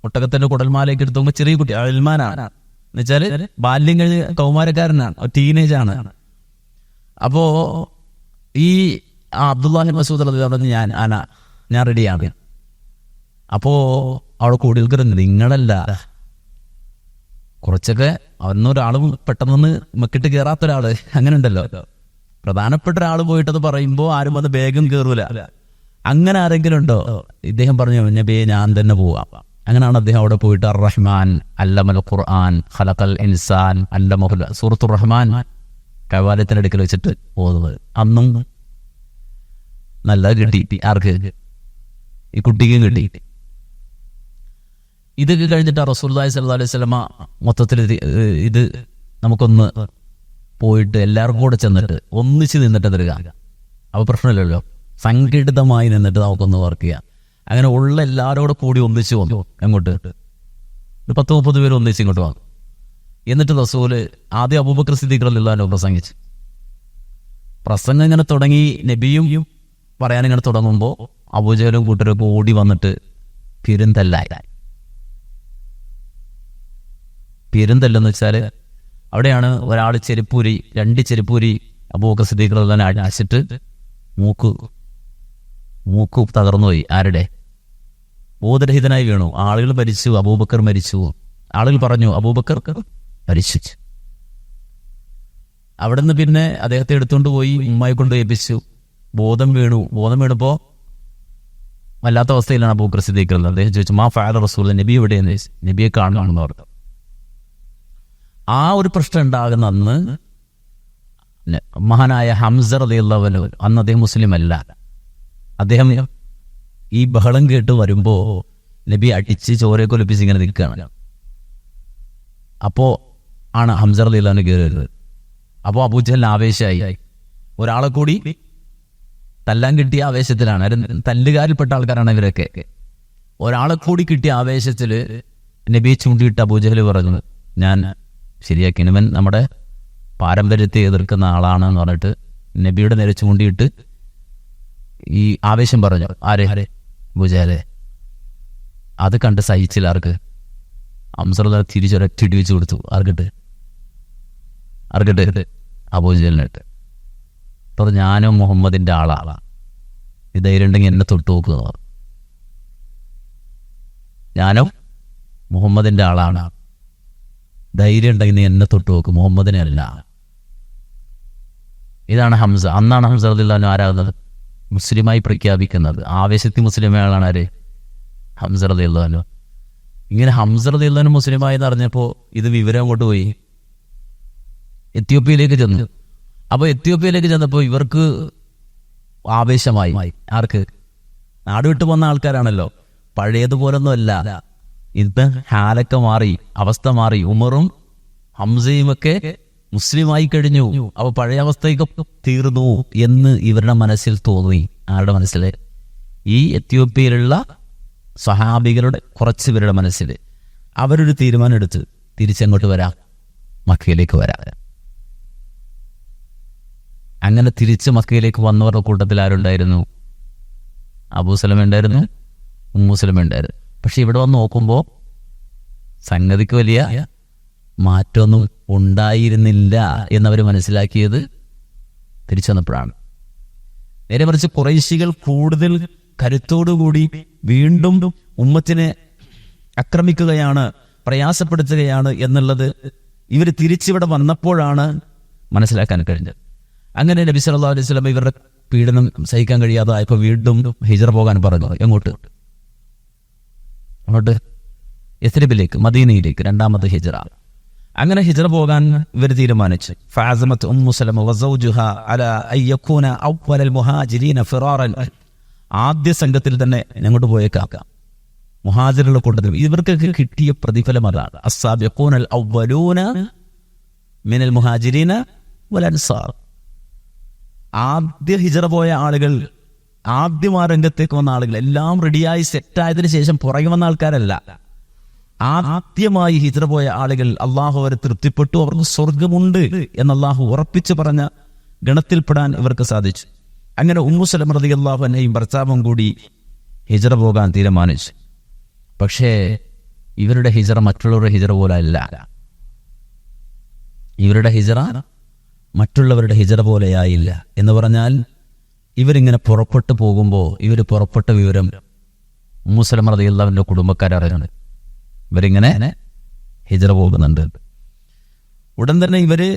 ഒട്ടകത്തിന്റെ കുടൽമാലയ്ക്ക് എടുത്തുമ്പോൾ ചെറിയ കുട്ടി, അൽമാനാണ് എന്നുവെച്ചാല് ബാല്യം കഴിഞ്ഞ് കൗമാരക്കാരനാണ്, ടീനേജ് ആണ്. അപ്പോ ഈ അബ്ദുല്ലാഹിബിൻ മസ്ഊദ് റളിയല്ലാഹു അൻഹു ഞാൻ റെഡിയാണ്. അപ്പോ അവിടെ കൂടുതൽ നിങ്ങളല്ല, കുറച്ചൊക്കെ അവന്നൊരാളും പെട്ടെന്ന് മെക്കിട്ട് കയറാത്തൊരാള് അങ്ങനെ ഉണ്ടല്ലോ, പ്രധാനപ്പെട്ട ഒരാൾ പോയിട്ടത് പറയുമ്പോൾ ആരും അത് വേഗം കയറൂല. അങ്ങനെ ആരെങ്കിലും ഉണ്ടോ? ഇദ്ദേഹം പറഞ്ഞു, നബിയെ ഞാൻ തന്നെ പോവാം. അങ്ങനെയാണ് അദ്ദേഹം അവിടെ പോയിട്ട് അർ-റഹ്മാൻ അല്ലമൽ ഖുർആൻ ഖലഖൽ ഇൻസാൻ അല്ലമഹുൽ സൂറത്തുർ റഹ്മാൻ കഅബാലയത്തിന്റെ അടുക്കൽ വെച്ചിട്ട് ഓതുന്നത്. അന്നും നല്ല കിട്ടി. ആർക്ക്? ഈ കുട്ടിക്കും കിട്ടി. ഇതൊക്കെ കഴിഞ്ഞിട്ട് റസൂലുള്ളാഹി സ്വല്ലല്ലാഹു അലൈഹി വസല്ലമ മൊത്തത്തിൽ ഇത് നമുക്കൊന്ന് പോയിട്ട് എല്ലാവർക്കും കൂടെ ചെന്നിട്ട് ഒന്നിച്ച് നിന്നിട്ട് തരിക. അപ്പോൾ പ്രശ്നമില്ലല്ലോ, സംഘടിതമായി നിന്നിട്ട് നമുക്കൊന്ന് വർക്ക് ചെയ്യാം. അങ്ങനെ ഉള്ള എല്ലാവരോടും കൂടി ഒന്നിച്ച് വന്നു. എങ്ങോട്ട്? 10-30 പേര് ഒന്നിച്ച് ഇങ്ങോട്ട് വന്നു. എന്നിട്ട് റസൂല് ആദ്യം അബൂബക്കർ സിദ്ദീഖ് റളിയല്ലാഹു അൻഹു പ്രസംഗം ഇങ്ങനെ തുടങ്ങി. നബിയും പറയാനിങ്ങനെ തുടങ്ങുമ്പോൾ അബൂജഹലും കൂട്ടരൊക്കെ ഓടി വന്നിട്ട് പെരുന്തല്ലെന്ന് വെച്ചാൽ അവിടെയാണ് ഒരാൾ ചെരുപ്പൂരി, 2 ചെരുപ്പൂരി അബൂബക്കർ സിദ്ദീഖ് റളിയല്ലാഹു അൻഹു അടിച്ചിട്ട് മൂക്ക് തകർന്നുപോയി. ആരുടെ? ബോധരഹിതനായി വീണു. ആളുകൾ മരിച്ചു, അബൂബക്കർ മരിച്ചു. ആളുകൾ പറഞ്ഞു അബൂബക്കർ മരിച്ചു. അവിടുന്ന് പിന്നെ അദ്ദേഹത്തെ എടുത്തുകൊണ്ട് പോയി ഉമ്മയെ കൊണ്ട് ഏൽപ്പിച്ചു. ബോധം വീണപ്പോ വല്ലാത്ത അവസ്ഥയിലാണ് അബൂബക്കർ സിദ്ദീഖ് റളിയല്ലാഹു അൻഹു. അദ്ദേഹം ചോദിച്ചു, മാ ഫഅല റസൂൽ, നബി എവിടെയെന്ന് ചോദിച്ചു. നബിയെ കാണുകയാണെന്ന് പറഞ്ഞു. ആ ഒരു പ്രശ്നം ഉണ്ടാകുന്ന അന്ന് മഹാനായ ഹംസ റളിയല്ലാഹു അൻഹു, അന്ന് അദ്ദേഹം മുസ്ലിം അല്ല, അദ്ദേഹം ഈ ബഹളം കേട്ട് വരുമ്പോ നബി അടിച്ച് ചോരയെ കൊലിപ്പിച്ച് ഇങ്ങനെ നിൽക്കുകയാണ്. അപ്പോ ആണ് ഹംസ റളിയല്ലാഹു അൻഹു കയറി വരുന്നത്. അപ്പോൾ അബൂജഹലിന് ആവേശമായി. ഒരാളെ കൂടി തല്ലാൻ കിട്ടിയ ആവേശത്തിലാണ്. തല്ലുകാരിൽപ്പെട്ട ആൾക്കാരാണ് ഇവരൊക്കെ. ഒരാളെ കൂടി കിട്ടിയ ആവേശത്തിൽ നബിയെ ചൂണ്ടിയിട്ട് അബൂജഹൽ പറഞ്ഞു, ഞാൻ ശരിയാക്കി, ഇവൻ നമ്മുടെ പാരമ്പര്യത്തെ എതിർക്കുന്ന ആളാണെന്ന് പറഞ്ഞിട്ട് നബിയുടെ നേരെ ചൂണ്ടിയിട്ട് ഈ ആവേശം പറഞ്ഞു. ആരെ? അബൂജഹലെ. അത് കണ്ട് സഹിച്ചില്ല ആർക്ക്? ഹംസ തിരിച്ചൊരൊറ്റ ഇടി വെച്ച് കൊടുത്തു. ആർക്കിട്ട്? അബൂജഹലിനിട്ട്. അപ്പോൾ ഞാനും മുഹമ്മദിന്റെ ആളാണ്, ഈ ധൈര്യം ഉണ്ടെങ്കിൽ എന്നെ തൊട്ട് നോക്കുക. ഞാനും മുഹമ്മദിന്റെ ആളാണ്, ധൈര്യം ഉണ്ടെങ്കിൽ നീ എന്നെ തൊട്ട് നോക്ക്, മുഹമ്മദിനെ അല്ല. ഇതാണ് ഹംസ. അന്നാണ് ഹംസ റളിയല്ലാഹു അൻഹു ആരാകുന്നത്? മുസ്ലിമായി പ്രഖ്യാപിക്കുന്നത്. ആവേശത്തിൽ മുസ്ലിമുകളാണ് ആര്? ഹംസ റളിയല്ലാഹു അൻഹു. ഇങ്ങനെ ഹംസ റളിയല്ലാഹു അൻഹു മുസ്ലിമായി എന്ന് അറിഞ്ഞപ്പോൾ ഇത് വിവരം അങ്ങോട്ട് പോയി, എത്യോപ്യയിലേക്ക് ചെന്നു. അപ്പോൾ എത്യോപ്യയിലേക്ക് ചെന്നപ്പോൾ ഇവർക്ക് ആവേശമായി. ആർക്ക്? നാട് വിട്ടു പോന്ന ആൾക്കാരാണല്ലോ, പഴയതുപോലൊന്നും അല്ല. ഇത് ഹാലൊക്കെ മാറി, അവസ്ഥ മാറി. ഉമറും ഹംസയും ഒക്കെ മുസ്ലിമായി കഴിഞ്ഞു. അപ്പൊ പഴയ അവസ്ഥയൊക്കെ തീർന്നു എന്ന് ഇവരുടെ മനസ്സിൽ തോന്നി. ആരുടെ മനസ്സിൽ? ഈ എത്യോപ്യയിലുള്ള സ്വഹാബികളുടെ കുറച്ച് പേരുടെ മനസ്സിൽ. അവരൊരു തീരുമാനം എടുത്ത് തിരിച്ചങ്ങോട്ട് വരാം, മക്കയിലേക്ക് വരാം. അങ്ങനെ തിരിച്ച് മക്കയിലേക്ക് വന്നവരുടെ കൂട്ടത്തിൽ ആരുണ്ടായിരുന്നു? അബൂസലമ ഉണ്ടായിരുന്നു, ഉമ്മുസലമ ഉണ്ടായിരുന്നു. പക്ഷെ ഇവിടെ വന്ന് നോക്കുമ്പോൾ സംഗതിക്ക് വലിയ മാറ്റമൊന്നും ഉണ്ടായിരുന്നില്ല എന്നവർ മനസ്സിലാക്കിയത് തിരിച്ചു വന്നപ്പോഴാണ്. നേരെ മറിച്ച് ഖുറൈശികൾ കൂടുതൽ കരുത്തോടുകൂടി വീണ്ടും ഉമ്മത്തിനെ ആക്രമിക്കുകയാണ്, പ്രയാസപ്പെടുത്തുകയാണ് എന്നുള്ളത് ഇവർ തിരിച്ചിവിടെ വന്നപ്പോഴാണ് മനസ്സിലാക്കാൻ കഴിഞ്ഞത്. അങ്ങനെ നബി സല്ലല്ലാഹു അലൈഹി വസല്ലം ഇവരുടെ പീഡനം സഹിക്കാൻ കഴിയാതായപ്പോൾ വീണ്ടും ഹിജ്റ പോകാൻ പറഞ്ഞു. അങ്ങോട്ട് യസ്രിബിലേക്ക്, മദീനയിലേക്ക്, രണ്ടാമത്തെ ഹിജ്റ. അങ്ങനെ ഹിജ്റ പോകാൻ ഇവർ തീരുമാനിച്ചു. ഫഅസമത് ഉമ്മു സലമ വസൗജുഹാ അലാ അയ്യകൂന അവ്വലൽ മുഹാജിരീന ഫിറാറൻ. ആദ്യ സംഘത്തിൽ തന്നെ അങ്ങോട്ട് പോയേക്കാം, മുഹാജിറുകളുടെ കൂട്ടത്തിൽ. ഇവർക്കൊക്കെ കിട്ടിയ പ്രതിഫലം അതാണ്. അസ്സാബിഖൂനൽ അവ്വലൂന മിനൽ മുഹാജിരീന വൽ അൻസാർ. ആദ്യ ഹിജ്റ പോയ ആളുകൾ, ആദ്യം ആ രംഗത്തേക്ക് വന്ന ആളുകൾ, എല്ലാം റെഡിയായി സെറ്റായതിനു ശേഷം പുറകെ വന്ന ആൾക്കാരല്ല. ആദ്യമായി ഹിജ്റ പോയ ആളുകൾ അള്ളാഹു അവരെ തൃപ്തിപ്പെട്ടു, അവർക്ക് സ്വർഗമുണ്ട് എന്ന് അള്ളാഹു ഉറപ്പിച്ചു പറഞ്ഞ ഗണത്തിൽപ്പെടാൻ ഇവർക്ക് സാധിച്ചു. അങ്ങനെ ഉമ്മു സലമ റളിയല്ലാഹു അൻഹയും ഭർത്താവും കൂടി ഹിജ്റ പോകാൻ തീരുമാനിച്ചു. പക്ഷേ ഇവരുടെ ഹിജ്റ മറ്റുള്ളവരുടെ ഹിജ്റ പോലെ അല്ല. ഇവരുടെ ഹിജ്റ മറ്റുള്ളവരുടെ ഹിജ്റ പോലെയായില്ല. എന്ന് പറഞ്ഞാൽ ഇവരിങ്ങനെ പുറപ്പെട്ടു പോകുമ്പോൾ ഇവർ പുറപ്പെട്ട വിവരം ഉമ്മു സലമ റളിയല്ലാഹു അൻഹയുടെ കുടുംബക്കാരറിയാണ്. ഇവരിങ്ങനെ ഹിജ്റ പോകുന്നുണ്ട്. ഉടൻ തന്നെ ഇവര്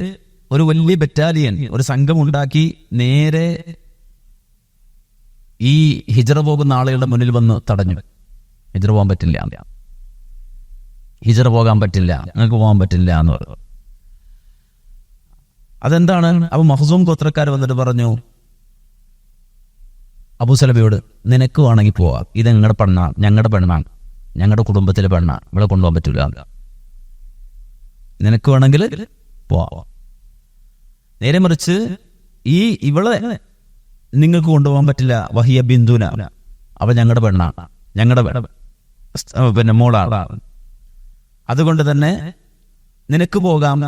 ഒരു വലിയ ബറ്റാലിയൻ, ഒരു സംഘം ഉണ്ടാക്കി നേരെ ഈ ഹിജ്റ പോകുന്ന ആളുകളുടെ മുന്നിൽ വന്ന് തടഞ്ഞു. ഹിജ്റ പോകാൻ പറ്റില്ല, ഹിജ്റ പോകാൻ പറ്റില്ല, നിങ്ങൾക്ക് പോകാൻ പറ്റില്ല എന്ന് പറഞ്ഞു. അതെന്താണ്? അപ്പൊ മഖ്സൂം ഗോത്രക്കാർ വന്നിട്ട് പറഞ്ഞു അബൂസലമയോട്, നിനക്ക് വേണമെങ്കിൽ പോവാം, ഇത് ഞങ്ങളുടെ പെണ്ണാണ്, ഞങ്ങളുടെ കുടുംബത്തിലെ പെണ്ണാണ്, ഇവിടെ കൊണ്ടുപോകാൻ പറ്റൂല, നിനക്ക് വേണമെങ്കിൽ പോവാം. നേരെ മറിച്ച് ഇവളെ നിങ്ങൾക്ക് കൊണ്ടുപോകാൻ പറ്റില്ല, വഹിയ ബിന്ദുന, അവൾ ഞങ്ങളുടെ പെണ്ണാണ്, ഞങ്ങളുടെ മോളാണ്, അതുകൊണ്ട് തന്നെ നിനക്ക് പോകാം,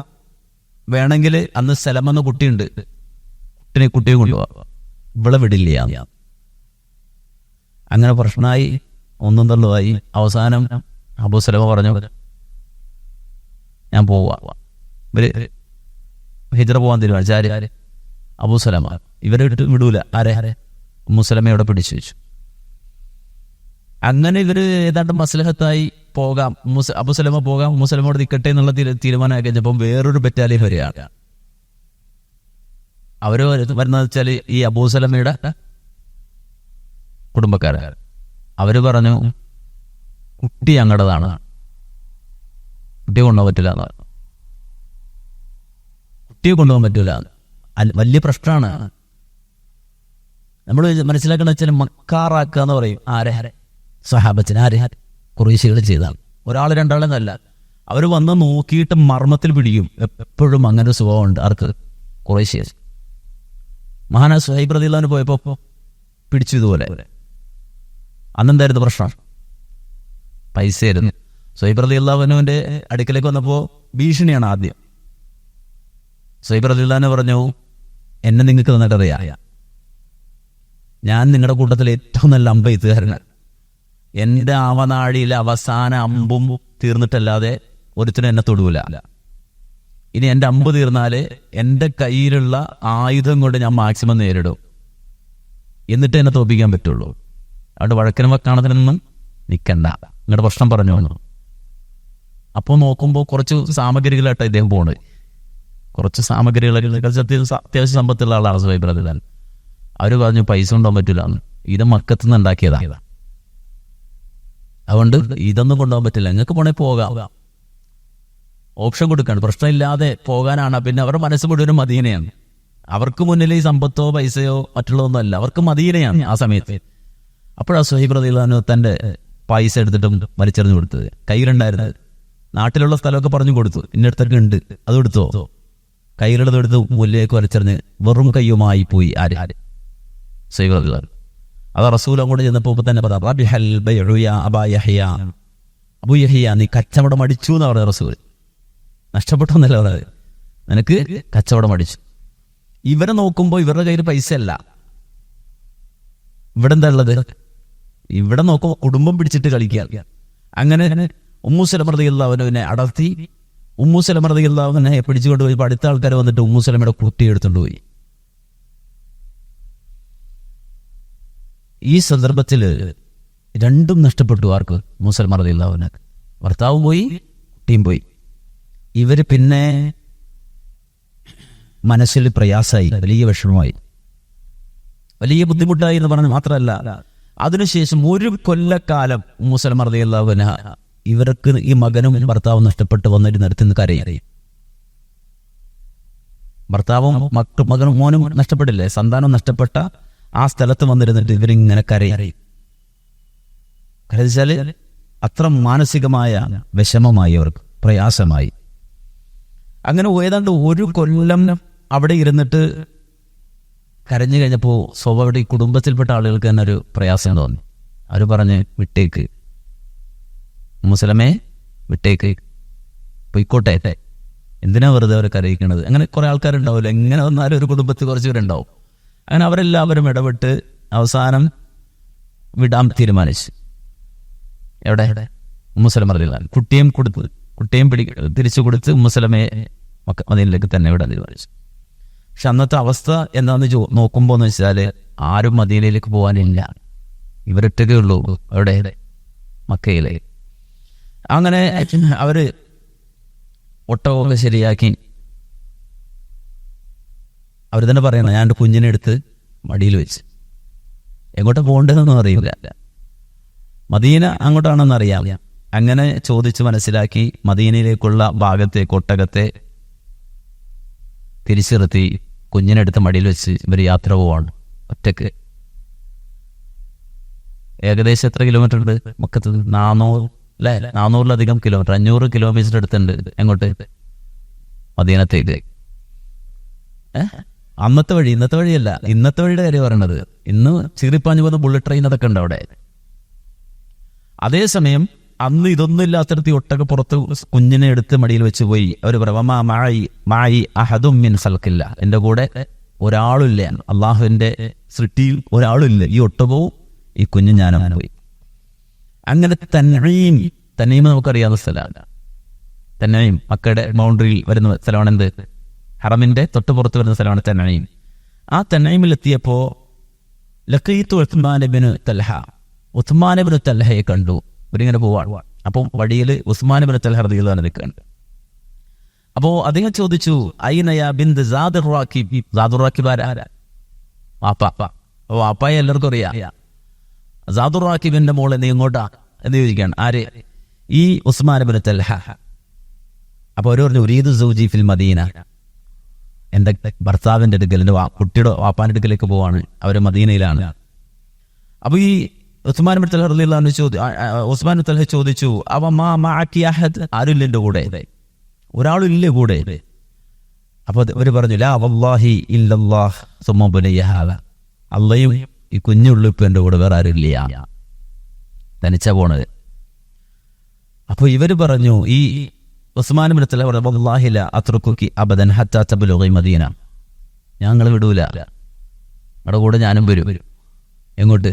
വേണമെങ്കിൽ അന്ന് സലമെന്ന കുട്ടിയുണ്ട്, കുട്ടിയെ കൊണ്ടുപോകാം, ഇവളെ വിടില്ല. അങ്ങനെ പ്രശ്നമായി, ഒന്നും തള്ളുമായി. അവസാനം അബൂസലമ പറഞ്ഞു, ഞാൻ പോവാ. ഇവര് ഹിജ്റ പോകാൻ തീരുമാനിച്ചു. അബൂസലമ. ഇവരെ വിടൂല. ആരെ? ഉമ്മുസലമയോടെ പിടിച്ചു വെച്ചു. അങ്ങനെ ഇവര് ഏതാണ്ട് മസ്ലഹത്തായി പോകാം, അബൂസലമ പോകാം, ഉമ്മുസലമയോട് നിൽക്കട്ടെ എന്നുള്ള തീരുമാനമായി കഴിഞ്ഞപ്പം വേറൊരു ബറ്റാലിയൻ വരികയാണ്. അവര് വരുന്നത് വെച്ചാൽ ഈ അബൂസലമയുടെ കുടുംബക്കാര്. അവര് പറഞ്ഞു, കുട്ടി ഞങ്ങളുടേതാണ്, കുട്ടിയെ കൊണ്ടുപോകാൻ പറ്റില്ല എന്ന് പറഞ്ഞു. കുട്ടിയെ കൊണ്ടുപോകാൻ പറ്റൂല, വലിയ പ്രശ്നമാണ്. നമ്മൾ മനസ്സിലാക്കണമെന്ന് വെച്ചാൽ മക്കാറാക്കുക എന്ന് പറയും. ആരെ? സ്വഹാബത്തിന്. ആരെ? ഖുറൈശികൾ ചെയ്താണ്. ഒരാൾ രണ്ടാളെന്നല്ല, അവർ വന്ന് നോക്കിയിട്ട് മർമ്മത്തിൽ പിടിക്കും. എപ്പോഴും അങ്ങനെ ഒരു സ്വഭാവമുണ്ട് ആർക്ക്? ഖുറൈശികൾ. മഹാനാ സുഹൈബ് റളിയല്ലാഹു അൻഹു പോയപ്പോൾ പിടിച്ചു ഇതുപോലെ. അന്നെന്തായിരുന്നു പ്രശ്നം? പൈസയായിരുന്നു. സുഹൈബ് റളിയല്ലാഹു അൻഹുവിന്റെ അടുക്കലേക്ക് വന്നപ്പോൾ ഭീഷണിയാണ് ആദ്യം. സുഹൈബ് റളിയല്ലാഹു അൻഹു പറഞ്ഞു, എന്നെ നിങ്ങൾക്ക് നന്നായിട്ട് അറിയാം, ഞാൻ നിങ്ങളുടെ കൂട്ടത്തിൽ ഏറ്റവും നല്ല അമ്പെയ്ത്തുകാരനാണ്. എൻ്റെ ആവനാഴിയിലെ അവസാന അമ്പും തീർന്നിട്ടല്ലാതെ ഒരുത്തിനും എന്നെ തൊടൂല. ഇനി എൻ്റെ അമ്പ് തീർന്നാൽ എൻ്റെ കയ്യിലുള്ള ആയുധം കൊണ്ട് ഞാൻ മാക്സിമം നേരിടും, എന്നിട്ട് എന്നെ തോൽപ്പിക്കാൻ പറ്റുള്ളൂ. അവിടെ വഴക്കിനും വക്കാണത്തിനൊന്നും നിൽക്കണ്ട, നിങ്ങളുടെ പ്രശ്നം പറഞ്ഞു വന്നു. അപ്പോൾ നോക്കുമ്പോൾ കുറച്ച് സാമഗ്രികളായിട്ട് ഇദ്ദേഹം പോണത്. കുറച്ച് സാമഗ്രികളൊക്കെ അത്യാവശ്യം സമ്പത്തുള്ള ആളാണ് സുഹൈബ് റളിയല്ലാഹു അൻഹു. അവർ പറഞ്ഞു, പൈസ കൊണ്ടുപോകാൻ പറ്റില്ല, ഇത് മക്കത്ത് നിന്ന് ഉണ്ടാക്കിയതാ, അതുകൊണ്ട് ഇതൊന്നും കൊണ്ടുപോകാൻ പറ്റില്ല, നിങ്ങൾക്ക് പോണേ പോകാം. ഓപ്ഷൻ കൊടുക്കാണ്, പ്രശ്നമില്ലാതെ പോകാനാണ്. പിന്നെ അവരുടെ മനസ്സ് മുഴുവനും മദീനയാണ്. അവർക്ക് മുന്നിൽ ഈ സമ്പത്തോ പൈസയോ മറ്റുള്ളതൊന്നും അല്ല, അവർക്ക് മദീനയാണ് ആ സമയത്ത്. അപ്പോഴാണ് സുഹൈബ് റളിയല്ലാഹു അൻഹു തൻ്റെ പൈസ എടുത്തിട്ടും വലിച്ചെറിഞ്ഞു കൊടുത്തത്. കയ്യിലുണ്ടായിരുന്നത് നാട്ടിലുള്ള സ്ഥലമൊക്കെ പറഞ്ഞു കൊടുത്തു, ഇന്നടുത്തൊക്കെ ഉണ്ട്, അത് എടുത്തോ. കയ്യിലുള്ളത് എടുത്ത് മുല്ലേക്ക് വലിച്ചെറിഞ്ഞ് വെറും കയ്യുമായി പോയി. ആര്? സുഹൈബ് റളിയല്ലാഹു അൻഹു. അത് റസൂൽ അങ്ങോട്ട് ചെന്നപ്പോൾ തന്നെ പറഞ്ഞു, റബിഹൽ ബൈഉ യാ അബാ യഹ്യ, അബൂ യഹ്യ നീ കച്ചവടം അടിച്ചു എന്നാണ് പറഞ്ഞത് റസൂൽ. നഷ്ടപ്പെട്ടെന്നല്ല പറഞ്ഞത്, നിനക്ക് കച്ചവടം അടിച്ചു. ഇവരെ നോക്കുമ്പോൾ ഇവരുടെ കയ്യിൽ പൈസ അല്ല. ഇവിടെ എന്താ ഉള്ളത്? ഇവിടെ നോക്കുമ്പോൾ കുടുംബം പിടിച്ചിട്ട് കളിക്കുക. അങ്ങനെ ഉമ്മു സലമ റളിയല്ലാഹു അൻഹുവിനെ അടർത്തി. ഉമ്മു സലമ റളിയല്ലാഹു അൻഹയെ പിടിച്ചുകൊണ്ട് പോയി. അടുത്ത ആൾക്കാർ വന്നിട്ട് ഉമ്മു സലമയുടെ കുട്ടി എടുത്തുകൊണ്ട് പോയി. ഈ സന്ദർഭത്തിൽ രണ്ടും നഷ്ടപ്പെട്ടു. ആർക്ക്? ഉമ്മു സലമ റളിയല്ലാഹു അൻഹ. ഭർത്താവും പോയി, കുട്ടിയും പോയി. ഇവര് പിന്നെ മനസ്സിൽ പ്രയാസമായി, വലിയ വിഷമമായി, വലിയ ബുദ്ധിമുട്ടായി എന്ന് പറഞ്ഞ് മാത്രമല്ല, അതിനുശേഷം ഒരു കൊല്ലക്കാലം ഉമ്മു സലമ റളിയല്ലാഹു അൻഹ ഇവർക്ക് ഈ മകനും ഭർത്താവും നഷ്ടപ്പെട്ട് വന്നിട്ട് നിർത്തുന്ന കരയും. ഭർത്താവും മകനും മോനും നഷ്ടപ്പെട്ടില്ലേ, സന്താനം നഷ്ടപ്പെട്ട ആ സ്ഥലത്ത് വന്നിരുന്നിട്ട് ഇവരിങ്ങനെ കരയും. കരച്ചാല് അത്ര മാനസികമായ വിഷമമായി, അവർക്ക് പ്രയാസമായി. അങ്ങനെ ഏതാണ്ട് ഒരു കൊല്ലം അവിടെ ഇരുന്നിട്ട് കരഞ്ഞു കഴിഞ്ഞപ്പോൾ സ്വാഭാവിക കുടുംബത്തിൽപ്പെട്ട ആളുകൾക്ക് തന്നെ ഒരു പ്രയാസം തോന്നി. അവർ പറഞ്ഞ്, വിട്ടേക്ക് മുസ്ലിമേ, വിട്ടേക്ക്, പൊയ്ക്കോട്ടെ, എന്തിനാ വെറുതെ അവർ കരയിക്കണത്. അങ്ങനെ കുറെ ആൾക്കാരുണ്ടാവില്ല, എങ്ങനെ വന്നാലും ഒരു കുടുംബത്തിൽ കുറച്ച് പേരുണ്ടാവും. അങ്ങനെ അവരെല്ലാവരും ഇടപെട്ട് അവസാനം വിടാൻ തീരുമാനിച്ചു. എവിടെ? ഉമ്മു സലമ റളിയല്ലാഹു അൻഹ. കുട്ടിയും തിരിച്ചു കൊടുത്ത് ഉമ്മു സലമയെ മദീനയിലേക്ക് തന്നെ വിടാൻ തീരുമാനിച്ചു. പക്ഷെ അന്നത്തെ അവസ്ഥ എന്താന്ന് നോക്കുമ്പോൾ എന്ന് വെച്ചാൽ ആരും മദീനയിലേക്ക് പോകാനില്ല, ഇവരൊറ്റക്കേ ഉള്ളൂ. എവിടെ? മക്കയിലെ. അങ്ങനെ അവര് ഒട്ടകമൊക്കെ ശരിയാക്കി. അവർ തന്നെ പറയണം, ഞാൻ എൻ്റെ കുഞ്ഞിനെ എടുത്ത് മടിയിൽ വെച്ച്. എങ്ങോട്ട് പോകേണ്ടതെന്നൊന്നും അറിയില്ല, മദീന അങ്ങോട്ടാണെന്ന് അറിയാം. അങ്ങനെ ചോദിച്ച് മനസ്സിലാക്കി മദീനയിലേക്കുള്ള ഭാഗത്തേക്ക് ഒട്ടകത്തെ തിരിച്ചിറത്തി കുഞ്ഞിനെടുത്ത് മടിയിൽ വെച്ച് ഇവർ യാത്ര പോവാണ് ഒറ്റക്ക്. ഏകദേശം എത്ര കിലോമീറ്റർ ഉണ്ട് മക്കത്ത്? 400-ലധികം കിലോമീറ്റർ, 500 കിലോമീറ്റർ അടുത്തുണ്ട്. എങ്ങോട്ട്? മദീനത്തേക്ക്. അന്നത്തെ വഴി, ഇന്നത്തെ വഴിയല്ല, ഇന്നത്തെ വഴിയുടെ കാര്യം പറയണത്. ഇന്ന് ചീറിപ്പാഞ്ഞു പോകുന്ന ബുള്ളറ്റ് ട്രെയിൻ അതൊക്കെ ഉണ്ട് അവിടെ. അതേസമയം അന്ന് ഇതൊന്നും ഇല്ലാത്തടത്ത് ഒട്ടക പുറത്ത് കുഞ്ഞിനെ എടുത്ത് മടിയിൽ വെച്ച് പോയി. അവർ പറയില്ല, എന്റെ കൂടെ ഒരാളില്ല, അള്ളാഹുവിന്റെ സൃഷ്ടിയിൽ ഒരാളില്ല, ഈ ഒട്ടകവും ഈ കുഞ്ഞും ഞാനും പോയി. അങ്ങനെ തന്നീം നമുക്കറിയാവുന്ന സ്ഥലമാണ്. തന്നീം മക്കയുടെ ബൗണ്ടറിയിൽ വരുന്ന സ്ഥലമാണ്. എന്ത്? ഹറമിന്റെ തൊട്ട് പുറത്ത് വരുന്ന സ്ഥലമാണ് തന്നീം. ആ തനൈമിലെത്തിയപ്പോൾ ലഖീത്തു ഉസ്മാൻ ഇബ്നു തൽഹ, ഉസ്മാൻ ഇബ്നു തൽഹയെ കണ്ടു. ഇവരിങ്ങനെ പോവാണ്. അപ്പം വഴിയിൽ ഉസ്മാൻ ഇബ്നു തൽഹ റളിയല്ലാഹു അൻഹു നിൽക്കുന്നുണ്ട്. അപ്പോൾ അദ്ദേഹം ചോദിച്ചു, ഐനയ ബിന്ത് സാദുർ റാക്കിബ്. സാദുർ റാക്കിബ് ആരാ? വാപ്പ. അപ്പോൾ വാപ്പായെ എല്ലാവർക്കും അറിയാം. സാദുർ റാക്കിബിന്റെ മോളെ നീ ഇങ്ങോട്ടാ എന്ന് ചോദിക്കുകയാണ്. ആര്? ഈ ഉസ്മാൻ ഇബ്നു തൽഹ. അപ്പോൾ അവർ പറഞ്ഞു, ഉരീദു സൗജി ഫിൽ മദീന, എൻ്റെ ഭർത്താവിൻ്റെ അടുക്കൽ, എൻ്റെ കുട്ടിയുടെ വാപ്പാൻ്റെ അടുക്കലേക്ക് പോവാണ്, അവർ മദീനയിലാണ്. അപ്പോൾ ഈ ഉസ്മാൻ ഇബ്നു തൽഹ റളിയല്ലാഹു അൻഹു ഉസ്മാൻ ഇബ്നു തൽഹ ചോദിച്ചു, അവ മാ മഅകി അഹദ്, ആരുമില്ല എൻ്റെ കൂടെ, ഒരാളില്ലേ കൂടെ? അപ്പോൾ അവർ പറഞ്ഞു, ലാ വല്ലാഹി ഇല്ലല്ലാഹ് സുമ്മ ബുനയ്യ ഹാദാ, അള്ളയും ഈ കുഞ്ഞുള്ളിപ്പം എൻ്റെ കൂടെ വേറെ ആരുമില്ല, തനിച്ചാ പോണത്. അപ്പോൾ ഇവർ പറഞ്ഞു, ഈ ഉസ്മാൻ ഇബ്നു തൽഹ വല്ലാഹി ലാ അത്റുകുകി അബദൻ ഹത്താ തബ്ലുഗി മദീന, ഞങ്ങൾ വിടൂല, അവിടെ കൂടെ ഞാനും വരും. എങ്ങോട്ട്?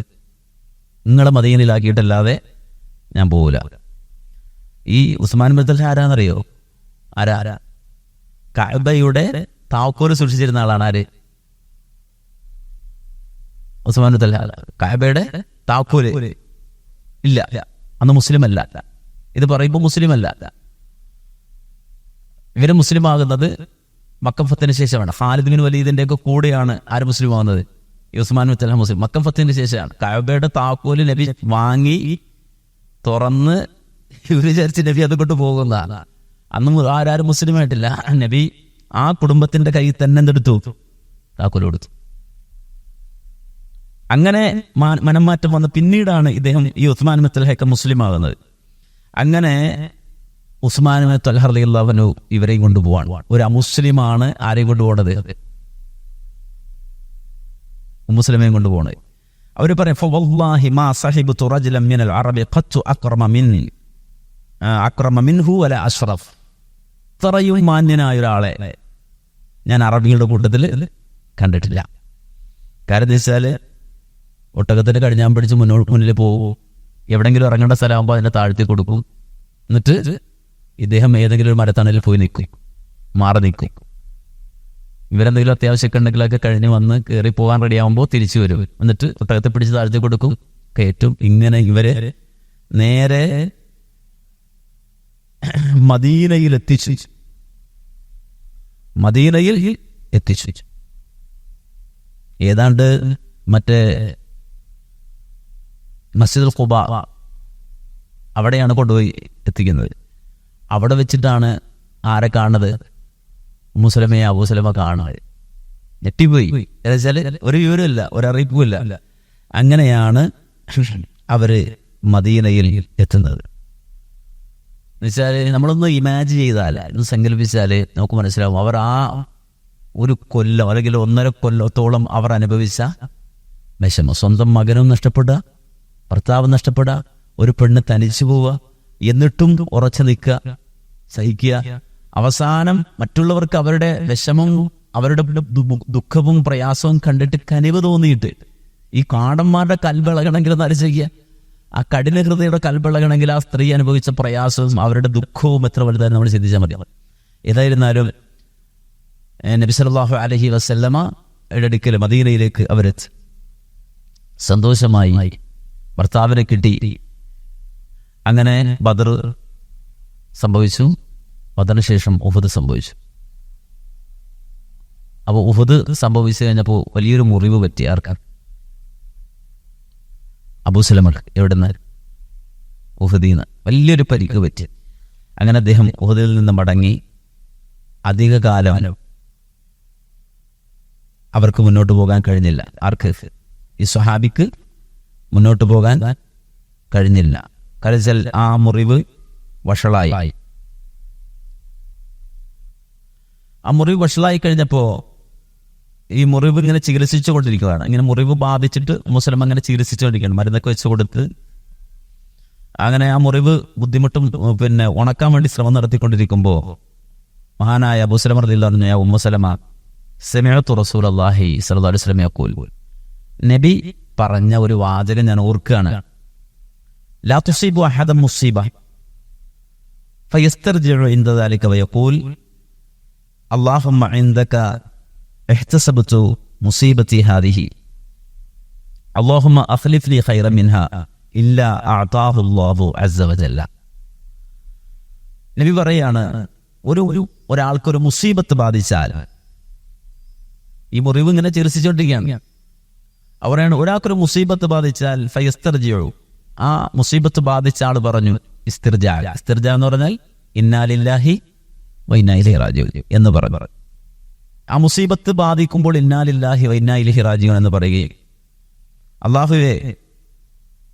നിങ്ങളെ മദീനയിലാക്കിയിട്ടല്ലാതെ ഞാൻ പോകൂല. ഈ ഉസ്മാൻ ഇബ്നു തൽഹ ആരാന്നറിയോ? ആരാ? കഅബയുടെ താക്കോല് സൂക്ഷിച്ചിരുന്ന ആളാണ്. ആര്? ഉസ്മാൻ ഇബ്നു തൽഹ. കഅബയുടെ താക്കോല് ഇല്ല, അന്ന് മുസ്ലിം അല്ല. ഇത് പറയുമ്പോൾ മുസ്ലിം അല്ല. ഇവര് മുസ്ലിം ആകുന്നത് മക്ക ഫത്തിന് ശേഷമാണ്. ഖാലിദ് ബിൻ വലീദിന്റെ ഒക്കെ കൂടെയാണ് ആര് മുസ്ലിം ആകുന്നത്? ഈ ഉസ്മാൻ ഇബ്നു തൽഹ മുസ്ലിം മക്ക ഫത്തിന് ശേഷമാണ്. കഅബയുടെ താക്കോല് നബി വാങ്ങി തുറന്ന് ഇവര് വിചാരിച്ച് നബി അതുകൊണ്ട് പോകുന്നതാണ്. അന്ന് ആരും മുസ്ലിമായിട്ടില്ല. നബി ആ കുടുംബത്തിന്റെ കയ്യിൽ തന്നെ എന്തെടുത്തു? താക്കോല് കൊടുത്തു. അങ്ങനെ മനംമാറ്റം വന്ന് പിന്നീടാണ് ഇദ്ദേഹം, ഈ ഉസ്മാൻ ഇബ്നു തൽഹ മുസ്ലിം ആകുന്നത്. അങ്ങനെ ഉസ്മാൻ ഇബ്നു തൽഹ റളിയല്ലാഹു അൻഹു ഇവരെയും കൊണ്ടുപോവാണ്. ഒരു അമുസ്ലിമാണ് ആരെയും കൊണ്ടുപോകണത്? മുസ്ലിമേയും കൊണ്ടുപോകണത്. അവർ പറയും, ഫവല്ലാഹി മാ സഹിബ്തു റജുലൻ മിനൽ അറബി ഖത്തു അക്രമ മിൻഹു വല അഷ്റഫ്. ഇത്രയും മാന്യനായ ഒരാളെ ഞാൻ അറബികളുടെ കൂട്ടത്തിൽ കണ്ടിട്ടില്ല. കാര്യം എന്ന് വെച്ചാൽ ഒട്ടകത്തിന് കടിഞ്ഞാൻ പിടിച്ച് മുന്നിൽ പോകും, എവിടെയെങ്കിലും ഇറങ്ങേണ്ട സ്ഥലമാകുമ്പോൾ അതിനെ താഴ്ത്തി കൊടുക്കും, എന്നിട്ട് ഇദ്ദേഹം ഏതെങ്കിലും ഒരു മരത്തണലിൽ പോയി നിൽക്കും, മാറി നിൽക്കും. ഇവരെന്തെങ്കിലും അത്യാവശ്യമൊക്കെ ഉണ്ടെങ്കിലൊക്കെ കഴിഞ്ഞ് വന്ന് കയറി പോകാൻ റെഡിയാകുമ്പോൾ തിരിച്ചു വരും, എന്നിട്ട് ഒട്ടകത്തെ പിടിച്ച് താഴ്ത്തി കൊടുക്കും, കയറ്റും. ഇങ്ങനെ ഇവരെ നേരെ മദീനയിൽ എത്തിച്ചു. ഏതാണ്ട് മറ്റേ മസ്ജിദുൽ ഖുബ അവിടെയാണ് കൊണ്ടുപോയി എത്തിക്കുന്നത്. അവിടെ വെച്ചിട്ടാണ് ആരെ കാണുന്നത്? മുസ്ലിമയെ അബൂസലമ കാണുന്നത്. ഞെട്ടിപ്പോയി. എന്നുവെച്ചാൽ ഒരു വിവരമില്ല, ഒരറിയിപ്പുമില്ല. അങ്ങനെയാണ് അവര് മദീനയിൽ എത്തുന്നത്. എന്നുവെച്ചാൽ നമ്മളൊന്ന് ഇമാജിൻ ചെയ്താൽ, ഒന്ന് സങ്കല്പിച്ചാൽ നമുക്ക് മനസ്സിലാവും. അവർ ആ ഒരു കൊല്ലം അല്ലെങ്കിൽ 1.5 കൊല്ലത്തോളം അവർ അനുഭവിച്ച വിഷമം. സ്വന്തം മകനും നഷ്ടപ്പെടുക, ഭർത്താവ് നഷ്ടപ്പെടുക, ഒരു പെണ്ണ് തനിച്ചു പോവുക, എന്നിട്ടും ഉറച്ചു നിൽക്കുക, സഹിക്കുക. അവസാനം മറ്റുള്ളവർക്ക് അവരുടെ വിഷമവും അവരുടെ ദുഃഖവും പ്രയാസവും കണ്ടിട്ട് കനിവ് തോന്നിയിട്ട് ഈ കാടന്മാരുടെ കൽവിളകണമെങ്കിൽ ഒന്ന് ആലോചിക്കുക. ആ കഠിന ഹൃദയയുടെ കൽവിളകണമെങ്കിൽ ആ സ്ത്രീ അനുഭവിച്ച പ്രയാസവും അവരുടെ ദുഃഖവും എത്ര വലുതായി നമ്മൾ ചിന്തിച്ചാൽ മതി. ഏതായിരുന്നാലും നബി സല്ലല്ലാഹു അലൈഹി വസല്ലമ അടുക്കൽ മദീനയിലേക്ക് അവരെത്തി. സന്തോഷമായി ഭർത്താവിനെ കിട്ടി. അങ്ങനെ ബദർ സംഭവിച്ചു. ബദറിന് ശേഷം ഉഹദ് സംഭവിച്ചു. അപ്പോൾ ഉഹദ് സംഭവിച്ചു കഴിഞ്ഞപ്പോൾ വലിയൊരു മുറിവ് പറ്റി. ആർക്കാണ്? അബൂസലമക്ക്. എവിടുന്ന്? ഉഹദീന്ന് വലിയൊരു പരിക്ക് പറ്റി. അങ്ങനെ അദ്ദേഹം ഉഹദിൽ നിന്ന് മടങ്ങി. അധിക കാലം അവർക്ക് മുന്നോട്ട് പോകാൻ കഴിഞ്ഞില്ല. ആർക്ക്? ഈ സ്വഹാബിക്ക് മുന്നോട്ട് പോകാൻ കഴിഞ്ഞില്ല. കാരണം ആ മുറിവ് വഷളായി. ആ മുറിവ് വഷളായി കഴിഞ്ഞപ്പോൾ ഈ മുറിവ് ഇങ്ങനെ ചികിത്സിച്ചു കൊണ്ടിരിക്കുകയാണ്. ഇങ്ങനെ മുറിവ് ബാധിച്ചിട്ട് മുസ്ലിം അങ്ങനെ ചികിത്സിച്ചുകൊണ്ടിരിക്കുകയാണ്, മരുന്നൊക്കെ വെച്ച് കൊടുത്ത്. അങ്ങനെ ആ മുറിവ് ബുദ്ധിമുട്ടും ഉണക്കാൻ വേണ്ടി ശ്രമം നടത്തിക്കൊണ്ടിരിക്കുമ്പോൾ മഹാനായ അബൂ സലമ റളിയല്ലാഹു അൻഹു, യാ ഉമ്മു സലമ സമിഅതു റസൂലല്ലാഹി സ്വല്ലല്ലാഹു അലൈഹി വസല്ലം യഖൂൽ, നബി പറഞ്ഞ ഒരു വാചകം ഞാൻ ഓർക്കുകയാണ്. ലാ തുസീബു അഹദൻ മുസീബ ഫയസ്തർജിഉ ഇൻദ ദാലിക വയഖൂൽ അല്ലാഹുമ്മ ഇൻദക ഇഹ്തസബ്തു മുസീബത്തി ഹാദിഹി അല്ലാഹുമ്മ അഖ്ലിഫ് ലി ഖൈറൻ മിൻഹാ ഇല്ലാ അഅതാഹു അല്ലാഹു അസ്സ വജല്ല. നബി പറയാണ്, ഒരാൾക്കൊരു മുസീബത്ത് ബാധിച്ചാൽ, ഈ മുറിവ് ഇങ്ങനെ ചികിത്സിച്ചുകൊണ്ടിരിക്കുകയാണ്, അവരാണ് ഒരാൾക്കൊരു മുസീബത്ത് ബാധിച്ചാൽ ഫയസ്തർജിഉ, ആ മുസീബത്ത് ബാധിച്ച ആൾ പറഞ്ഞു ഇസ്തിർജാ. ഇസ്തിർജാ എന്ന് പറഞ്ഞാൽ ഇന്നാ ലില്ലാഹി വ ഇന്നാ ഇലൈഹി റാജിഊൻ എന്ന് പറഞ്ഞു. ആ മുസീബത്ത് ബാധിക്കുമ്പോൾ ഇന്നാ ലില്ലാഹി വ ഇന്നാ ഇലൈഹി റാജിഊൻ എന്ന് പറയുകയും, അല്ലാഹുവേ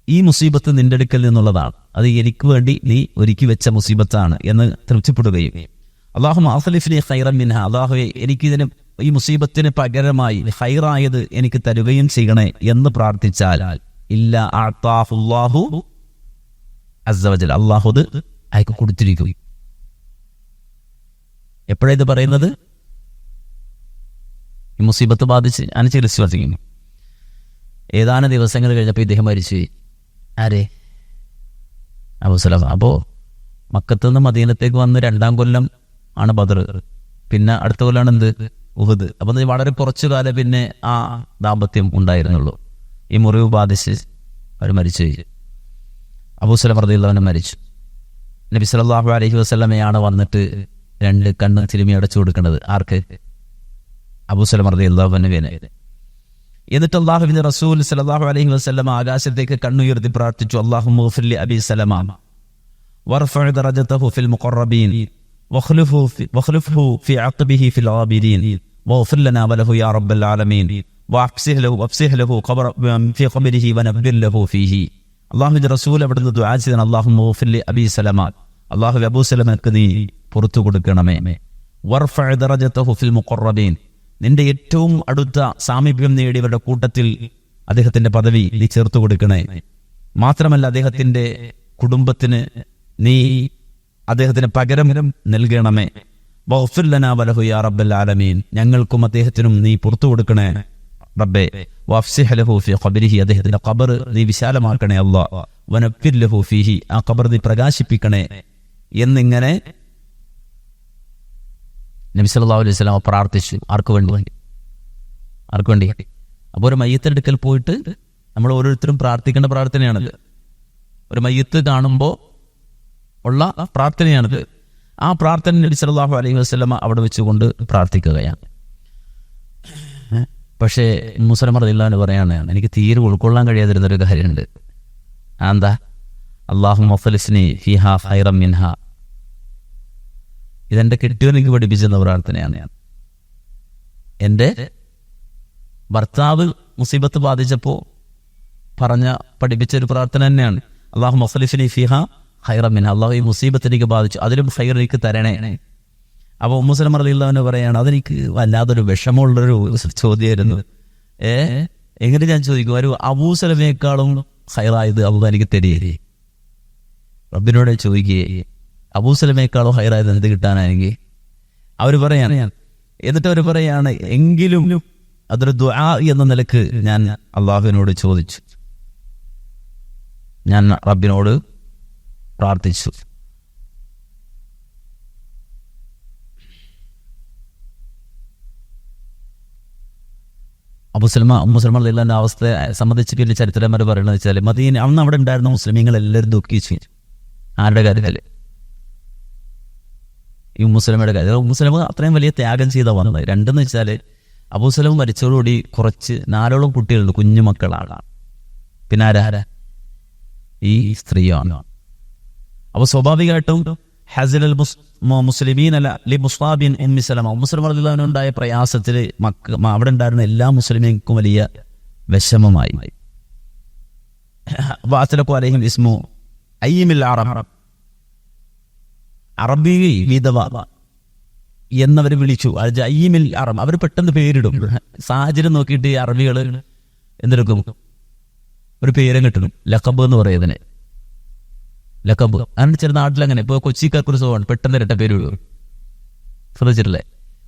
ഈ മുസീബത്ത് നിന്റെ അടുക്കൽ നിന്നുള്ളതാണ്, അത് എനിക്ക് വേണ്ടി നീ ഒരുക്കി വെച്ച മുസീബത്താണ് എന്ന് തൃപ്തിപ്പെടുകയും, അല്ലാഹുമ്മ അഖ്ലിഫ് ലി ഖൈറൻ മിൻഹാ, അല്ലാഹുവേ എനിക്കിതിന് ഈ മുസീബത്തിന് പകരമായി ഖൈറായത് എനിക്ക് തരുകയും ചെയ്യണേ എന്ന് പ്രാർത്ഥിച്ചാൽ ഇല്ല അഅതാഹുല്ലാഹു അസ്സ വജൽ, അല്ലാഹു അത് അയാൾക്ക് കൊടുത്തിരിക്കും. എപ്പോഴാണ് ഇത് പറയുന്നത്? ഈ മുസീബത്ത് ബാധിച്ച് അനുചരിച്ചു വസിക്കുന്നു. ഏതാനും ദിവസങ്ങൾ കഴിഞ്ഞപ്പോൾ ഇദ്ദേഹം മരിച്ചു. ആരെ? അബൂ സലമ. അപ്പോൾ മക്കത്ത് നിന്ന് മദീനത്തേക്ക് വന്ന് 2-ാം കൊല്ലം ആണ് ബദർ, പിന്നെ അടുത്ത കൊല്ലാണ് എന്ത്? ഉഹദ്. അപ്പം വളരെ കുറച്ചു കാലം പിന്നെ ആ ദാമ്പത്യം ഉണ്ടായിരുന്നുള്ളൂ. ഈ മുറിവ് ബാധിച്ച് അവർ മരിച്ചു. അബൂ സലമ റളിയല്ലാഹു അൻഹു മരിച്ചു. നബി സല്ലല്ലാഹു അലൈഹി വസല്ലമയാണ് വന്നിട്ട് 2 കണ്ണ് തിരുമ്മി അടച്ചു കൊടുക്കുന്നത്. ആർക്ക്? അബൂ സലമ റളിയല്ലാഹു അൻഹുവിനെ. എന്നിട്ട് അല്ലാഹുവിന്റെ റസൂൽ സല്ലല്ലാഹു അലൈഹി വസല്ലമ ആകാശത്തേക്ക് കണ്ണുയർത്തി പ്രാർത്ഥിച്ചു, അല്ലാഹുമ്മ ഗ്ഫിർ ലി അബീ സലമ വർഫഅ ദറജതഹു ഫിൽ മുഖറബീൻ വഖ്ലുഫ്ഹു ഫി അഖ്ബിഹി ഫിൽ ആബിദീൻ വഗ്ഫിർ ലനാ വലഹു യാ റബ്ബൽ ആലമീൻ വഅഫ്സിഹ് ലഹു ഖബറ ഫി ഖബരിഹി വനബ്ബിർ ലഹു ഫീഹി. അല്ലാഹുവിന്റെ റസൂൽ അവിടുന്ന് ദുആ ചെയ്തു, അല്ലാഹുമ്മ ഗ്ഫിർ ലി അബീ സലമ, അല്ലാഹു അബൂ സലമക്ക് നീ പുറത്തു കൊടുക്കണമേ. വർഫഅ ദറജതഹു ഫിൽ മുഖറബീൻ, നിന്റെ ഏറ്റവും അടുത്ത സാമീപ്യം നേടിയവരുടെ കൂട്ടത്തിൽ അദ്ദേഹത്തിന്റെ പദവി നീ ചേർത്തു കൊടുക്കണേ. മാത്രമല്ല അദ്ദേഹത്തിന്റെ കുടുംബത്തിന് നീ അദ്ദേഹത്തിന് പകരം നൽകണമേ. വഗ്ഫിർ ലനാ വലഹു യാ റബ്ബൽ ആലമീൻ, ഞങ്ങൾക്കും അദ്ദേഹത്തിനും നീ പുറത്തു കൊടുക്കണേ റബ്ബേ. വഅഫ്സിഹ് ലഹു ഫീ ഖബരിഹി, അദ്ദേഹത്തിന്റെ ഖബർ നീ വിശാലമാക്കണേ അല്ലാഹ്. വനബ്ബിർ ലഹു ഫീഹി, ആ ഖബർ നീ പ്രകാശിപ്പിക്കണേ എന്നിങ്ങനെ നബി സല്ലല്ലാഹു അലൈഹി വസല്ലം പ്രാർത്ഥിച്ചു. ആർക്ക് വേണ്ടി? അപ്പോൾ ഒരു മയ്യത്തിന്റെ അടുക്കൽ പോയിട്ട് നമ്മൾ ഓരോരുത്തരും പ്രാർത്ഥിക്കേണ്ട പ്രാർത്ഥനയാണത്. ഒരു മയ്യത്ത് കാണുമ്പോൾ ഉള്ള പ്രാർത്ഥനയാണിത്. ആ പ്രാർത്ഥന നബി സല്ലല്ലാഹു അലൈഹി വസല്ലം അവിടെ വെച്ചുകൊണ്ട് പ്രാർത്ഥിക്കുകയാണ്. പക്ഷേ മുസ്ലിം റളിയല്ലാഹു അൻഹു പറയാണ്, എനിക്ക് തീരെ ഉൾക്കൊള്ളാൻ കഴിയാതിരുന്നൊരു കാര്യമുണ്ട്. എന്താ? അല്ലാഹുമ്മ ഖ്ലിഫ്നി ഫീഹാ ഖൈറൻ മിൻഹാ, ഇതെന്റെ കെട്ടിയവൻ എനിക്ക് പഠിപ്പിച്ചെന്ന പ്രാർത്ഥനയാണ്. എൻ്റെ ഭർത്താവ് മുസീബത്ത് ബാധിച്ചപ്പോൾ പഠിപ്പിച്ചൊരു പ്രാർത്ഥന തന്നെയാണ്. അല്ലാഹുമ്മ ഖ്ലിഫ്നി ഫീഹാ ഖൈറൻ മിൻഹാ, അല്ലാഹു ഈ മുസീബത്ത് എനിക്ക് ബാധിച്ചു, അതിലും ഖൈർ എനിക്ക് തരണേ. അപ്പോൾ ഉമ്മു സലമ റളിയല്ലാഹു അൻഹ പറയാണ്, അതെനിക്ക് വല്ലാതൊരു വിഷമമുള്ളൊരു ചോദ്യമായിരുന്നു. എങ്ങനെ ഞാൻ ചോദിക്കും, ഒരു അബൂ സലമയേക്കാളും ഖൈറായത് അല്ലാഹു എനിക്ക് തരികയെ, റബ്ബിനോട് ചോദിക്കുകയെ, അബൂ സലമയേക്കാളോ ഹൈറായത് എന്ത് കിട്ടാനാണെങ്കിൽ അവർ പറയാണ്. എന്നിട്ട് അവർ പറയാണ്, എങ്കിലും അതൊരു ദുആ എന്ന നിലക്ക് ഞാൻ അള്ളാഹുവിനോട് ചോദിച്ചു, ഞാൻ റബ്ബിനോട് പ്രാർത്ഥിച്ചു. ഉമ്മു സലമ റളിയല്ലാഹു അവസ്ഥയെ സംബന്ധിച്ച് വലിയ ചരിത്രന്മാർ പറയുന്നത് വെച്ചാൽ, മദീന അന്ന് അവിടെ ഉണ്ടായിരുന്ന മുസ്ലിമീങ്ങൾ എല്ലാവരും ദുഃഖിച്ചു. ആരുടെ കാര്യത്തിൽ? ഈ ഉമ്മു സലമയുടെ കാര്യം. ഉമ്മു സലമ അത്രയും വലിയ ത്യാഗം ചെയ്ത വന്നത്. രണ്ടെന്ന് വെച്ചാൽ, അബൂ സലമ മരിച്ചതോടുകൂടി കുറച്ച് 4ഓളം കുട്ടികളുണ്ട്, കുഞ്ഞുമക്കളാണ്. പിന്നെ ആരാ? ഈ സ്ത്രീയാണ്. അപ്പോൾ സ്വാഭാവികമായിട്ടും ഹസൽ മുസ്ലിമീൻ അല്ല ലി മുസ്താബിൻ ഉമ്മി സലമ, ഉമ്മു സലമ റളിയല്ലാഹു അൻഹ ഉണ്ടായ പ്രയാസത്തിൽ അവിടെ ഉണ്ടായിരുന്ന എല്ലാ മുസ്ലിമീങ്ങൾക്കും വലിയ വിഷമമായി. വഅത്ലഖു അലൈഹിം ഇസ്മു അയ്യിമിൽ അറബ്, അറബി വിധവ എന്നവർ വിളിച്ചു. അയ്യിമിൽ അറബ്, അവർ പെട്ടെന്ന് പേരിടും. സാഹചര്യം നോക്കിയിട്ട് ഈ അറബികൾ എന്തെടുക്കും? ഒരു പേരും കിട്ടണം, ലഖബ് എന്ന് പറയുന്നതിന്. ലഖബ് അങ്ങനെ ചില നാട്ടിലങ്ങനെ. ഇപ്പോൾ കൊച്ചിക്കാർക്കൊരു സ്വഭാവമാണ്, പെട്ടെന്ന് ഇരട്ട പേര് വിടും. ശ്രദ്ധിച്ചിട്ടില്ലേ?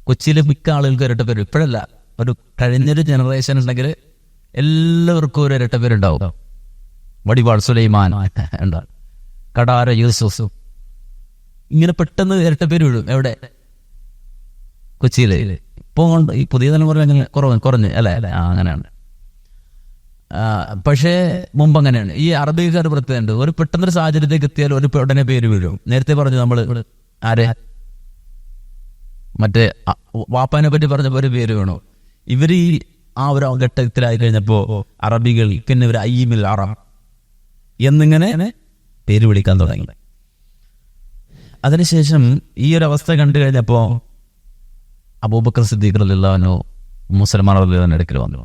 കൊച്ചിയിലെ മിക്ക ആളുകൾക്ക് ഇരട്ട പേര്. ഇപ്പോഴല്ല, ഒരു കഴിഞ്ഞൊരു ജനറേഷൻ ഉണ്ടെങ്കിൽ എല്ലാവർക്കും ഒരു ഇരട്ട പേരുണ്ടാവും. വടിവാൾ സുലൈമാൻ ഉണ്ടാവും, കടാര യൂസുഫ്, ഇങ്ങനെ പെട്ടെന്ന് ഇരട്ട പേര് വിടും. എവിടെ? കൊച്ചിയില്. ഇപ്പോൾ കൊണ്ട് ഈ പുതിയ തലമുറ അങ്ങനെ കുറഞ്ഞ് അല്ലേ അങ്ങനെയാണ്. പക്ഷേ മുമ്പ് അങ്ങനെയാണ്. ഈ അറബിക്കാർ പ്രത്യേകമുണ്ട്. ഒരു പെട്ടെന്നൊരു സാഹചര്യത്തേക്ക് എത്തിയാൽ ഒരു ഉടനെ പേര് വീഴും. നേരത്തെ പറഞ്ഞു നമ്മൾ ആരെ മറ്റേ വാപ്പാനെ പറ്റി പറഞ്ഞപ്പോൾ ഒരു പേര് വേണോ. ഇവർ ഈ ആ ഒരു ഘട്ടത്തിലായി കഴിഞ്ഞപ്പോൾ അറബികൾ പിന്നെ ഒരു അയ്യിമിൽ അറ എന്നിങ്ങനെ പേര് വിളിക്കാൻ തുടങ്ങി. അതിനുശേഷം ഈ ഒരു അവസ്ഥ കണ്ടു കഴിഞ്ഞപ്പോൾ അബൂബക്കർ സിദ്ദീഖ് റളിയല്ലാഹു അൻഹു മുസൽമാൻ റളിയല്ലാഹു അൻഹു അടുക്കൽ വന്നു.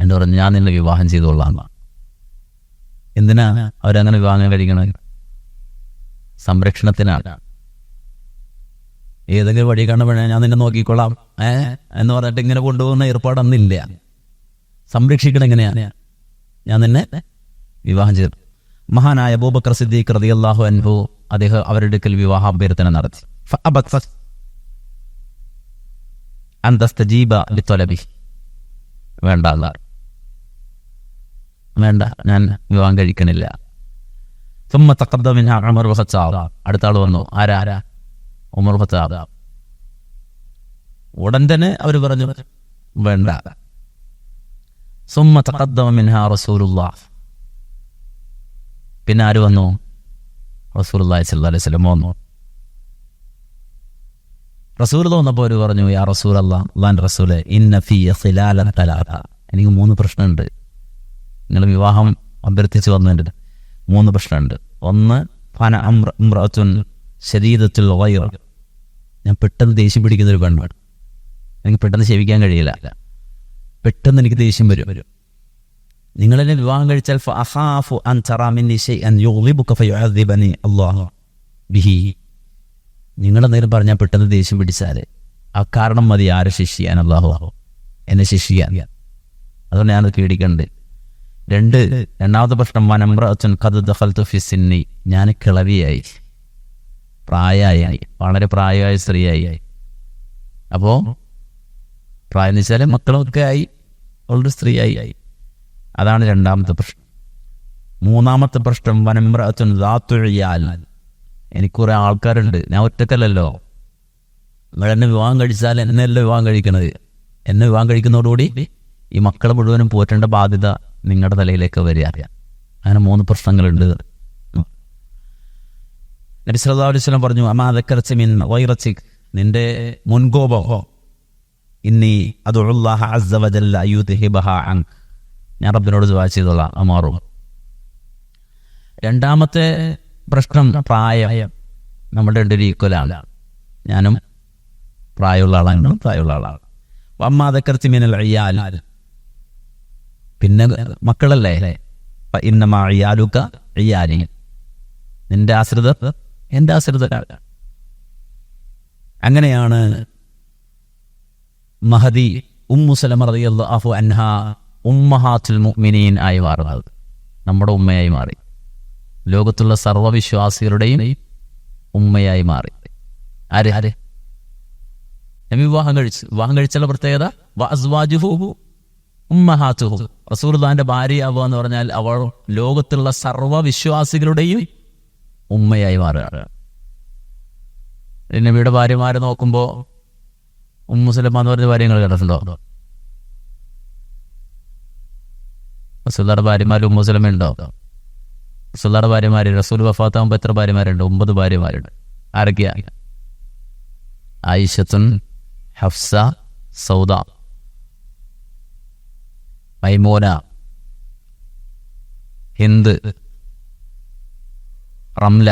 എന്നോട് പറഞ്ഞു, ഞാൻ നിന്നെ വിവാഹം ചെയ്തുകൊള്ളാം. എന്തിനാ അവരങ്ങനെ വിവാഹം കഴിക്കണത്? സംരക്ഷണത്തിനാണ്. ഏതെങ്കിലും വഴി കാണുമ്പോഴേ ഞാൻ നിന്നെ നോക്കിക്കൊള്ളാം എന്ന് പറഞ്ഞിട്ട് ഇങ്ങനെ കൊണ്ടുപോകുന്ന ഏർപ്പാടൊന്നില്ല. സംരക്ഷിക്കണം എങ്ങനെയാണ്? ഞാൻ നിന്നെ വിവാഹം ചെയ്തു. മഹാനായ അബൂബക്കർ സിദ്ദീഖ് റളിയല്ലാഹു അൻഹു അദ്ദേഹം അവരുടെ അടുക്കൽ വിവാഹ അഭ്യർത്ഥന നടത്തി. വേണ്ട, ഞാൻ വിവാഹം കഴിക്കണില്ല. അടുത്ത ആള് വന്നു. ആരാ? ഉമർ ഖത്താബ്. ഉടൻ തന്നെ അവർ പറഞ്ഞു വേണ്ട. സുമ്മ തഖദ്ദമ മിൻഹാ റസൂലുള്ളാഹ്. പിന്നെ ആര് വന്നു? റസൂലുള്ളാഹി സ്വല്ലല്ലാഹു അലൈഹി വസല്ലം വന്നു. റസൂൽ വന്നപ്പോൾ അവർ പറഞ്ഞു, യാ റസൂലല്ലാഹ്, അല്ലാഹുവിന്റെ റസൂലേ, ഇന്ന ഫീ ഖിലാലൻ തലാത. എനിക്ക് 3 പ്രശ്നമുണ്ട്. നിങ്ങൾ വിവാഹം അഭ്യർത്ഥിച്ച് വന്നതിൻ്റെ 3 പ്രശ്നമുണ്ട്. ഒന്ന്, ഫന ഇംറഅത്തുൻ ശദീദത്തുൽ ഗൈറ. ഞാൻ പെട്ടെന്ന് ദേഷ്യം പിടിക്കുന്നൊരു പെണ്ണാണ്. എനിക്ക് പെട്ടെന്ന് ക്ഷമിക്കാൻ കഴിയില്ല. പെട്ടെന്ന് എനിക്ക് ദേഷ്യം വരും. നിങ്ങളെന്നെ വിവാഹം കഴിച്ചാൽ ഫഅഖാഫു അൻ തറാ മിന്നി ശൈഅൻ യുഗ്ളിബുക ഫയുഅദ്ദിബനി അല്ലാഹു ബിഹി. നിങ്ങളെന്തെങ്കിലും പറഞ്ഞാൽ പെട്ടെന്ന് ദേഷ്യം പിടിച്ചാൽ ആ കാരണം മതി ആരെ ശിക്ഷിക്കാൻ, അല്ലാഹു എന്നെ ശിക്ഷിക്കാൻ. അതുകൊണ്ട് ഞാനത് പേടിക്കണ്ട്. രണ്ടാമത്തെ പ്രശ്നം, വനംറഅത്തുൻ ഖദ് ദഖൽതു ഫി സിന്നി. ഞാൻ കിളവിയായി, പ്രായമായി, വളരെ പ്രായമായ സ്ത്രീയായി. അപ്പോൾ പ്രായം എന്ന് വെച്ചാൽ മക്കളൊക്കെ ആയി, അവളുടെ സ്ത്രീയായി. അതാണ് രണ്ടാമത്തെ പ്രശ്നം. മൂന്നാമത്തെ പ്രശ്നം, വനംറഅത്തുൻ ദാതു ഇയാൽ. എനിക്ക് കുറേ ആൾക്കാരുണ്ട്, ഞാൻ ഒറ്റക്കല്ലല്ലോ. നിങ്ങളെന്നെ വിവാഹം കഴിച്ചാൽ എന്നെയല്ല വിവാഹം കഴിക്കണത്. എന്നെ വിവാഹം കഴിക്കുന്നതോടുകൂടി ഈ മക്കളെ മുഴുവനും പോറ്റേണ്ട ബാധ്യത നിങ്ങളുടെ തലയിലേക്ക് വരിക. അങ്ങനെ 3 പ്രശ്നങ്ങളുണ്ട്. നബി സല്ലല്ലാഹു അലൈഹി വസല്ലം പറഞ്ഞു, അമാ ദക്കർത മിൻ ഗൈറതിക്, നിന്റെ മുൻകോപം, ഇന്നി അദ്ഉല്ലാഹ അസ്സ വജല്ല അയ്യുദ്ഹിബഹാ അൻക, ഞാൻ റബ്ബിനോട് ദുആ ചെയ്തോളാം അമാറും. രണ്ടാമത്തെ പ്രശ്നം പ്രായം. നമ്മുടെ രണ്ടൊരു ഈക്വലാണ്. ഞാനും പ്രായമുള്ള ആളാണ്. അമ്മാ ദക്കർത മിനൽ ഇയാൽ, പിന്നെ മക്കളല്ലേ. ഇന്നമാ ഇയാലുക ഇയാലി, നിന്റെ ആശ്രിതർ എൻ്റെ ആശ്രിതരാണ്. അങ്ങനെയാണ് മഹദി ഉമ്മു സലമ റളിയല്ലാഹു അൻഹാ ഉമ്മഹാത്തുൽ മുഅ്മിനീൻ ആയി മാറുന്നത്. നമ്മുടെ ഉമ്മയായി മാറി. ലോകത്തുള്ള സർവ്വവിശ്വാസികളുടെയും ഉമ്മയായി മാറി. ആര്? നബി വിവാഹം കഴിച്ചുള്ള പ്രത്യേകത, വഅസ്വാജുഹു ഉമ്മഹാത്തുഹു. റസൂലുള്ളാഹിന്റെ ഭാര്യയാവുക എന്ന് പറഞ്ഞാൽ അവൾ ലോകത്തുള്ള സർവ്വവിശ്വാസികളുടെയും ഉമ്മയായി മാറുകയാണ്. നബിയുടെ ഭാര്യമാരെ നോക്കുമ്പോൾ ഉമ്മു സലമ എന്ന് പറഞ്ഞ ഭാര്യങ്ങൾ കേട്ടിട്ടുണ്ടോ? റസൂലുള്ളാഹിയുടെ ഭാര്യമാർ ഉമ്മു സലമ ഉണ്ടോ? റസൂലുള്ളാഹിയുടെ ഭാര്യമാര് റസൂൽ വഫാത്താകുമ്പോൾ എത്ര ഭാര്യമാരുണ്ട്? 9 ഭാര്യമാരുണ്ട്. ആരൊക്കെയാ? ആയിഷത്തുൻ, ഹഫ്സ, സൗദ, മൈമൂന, ഹിന്ദ്, റംല,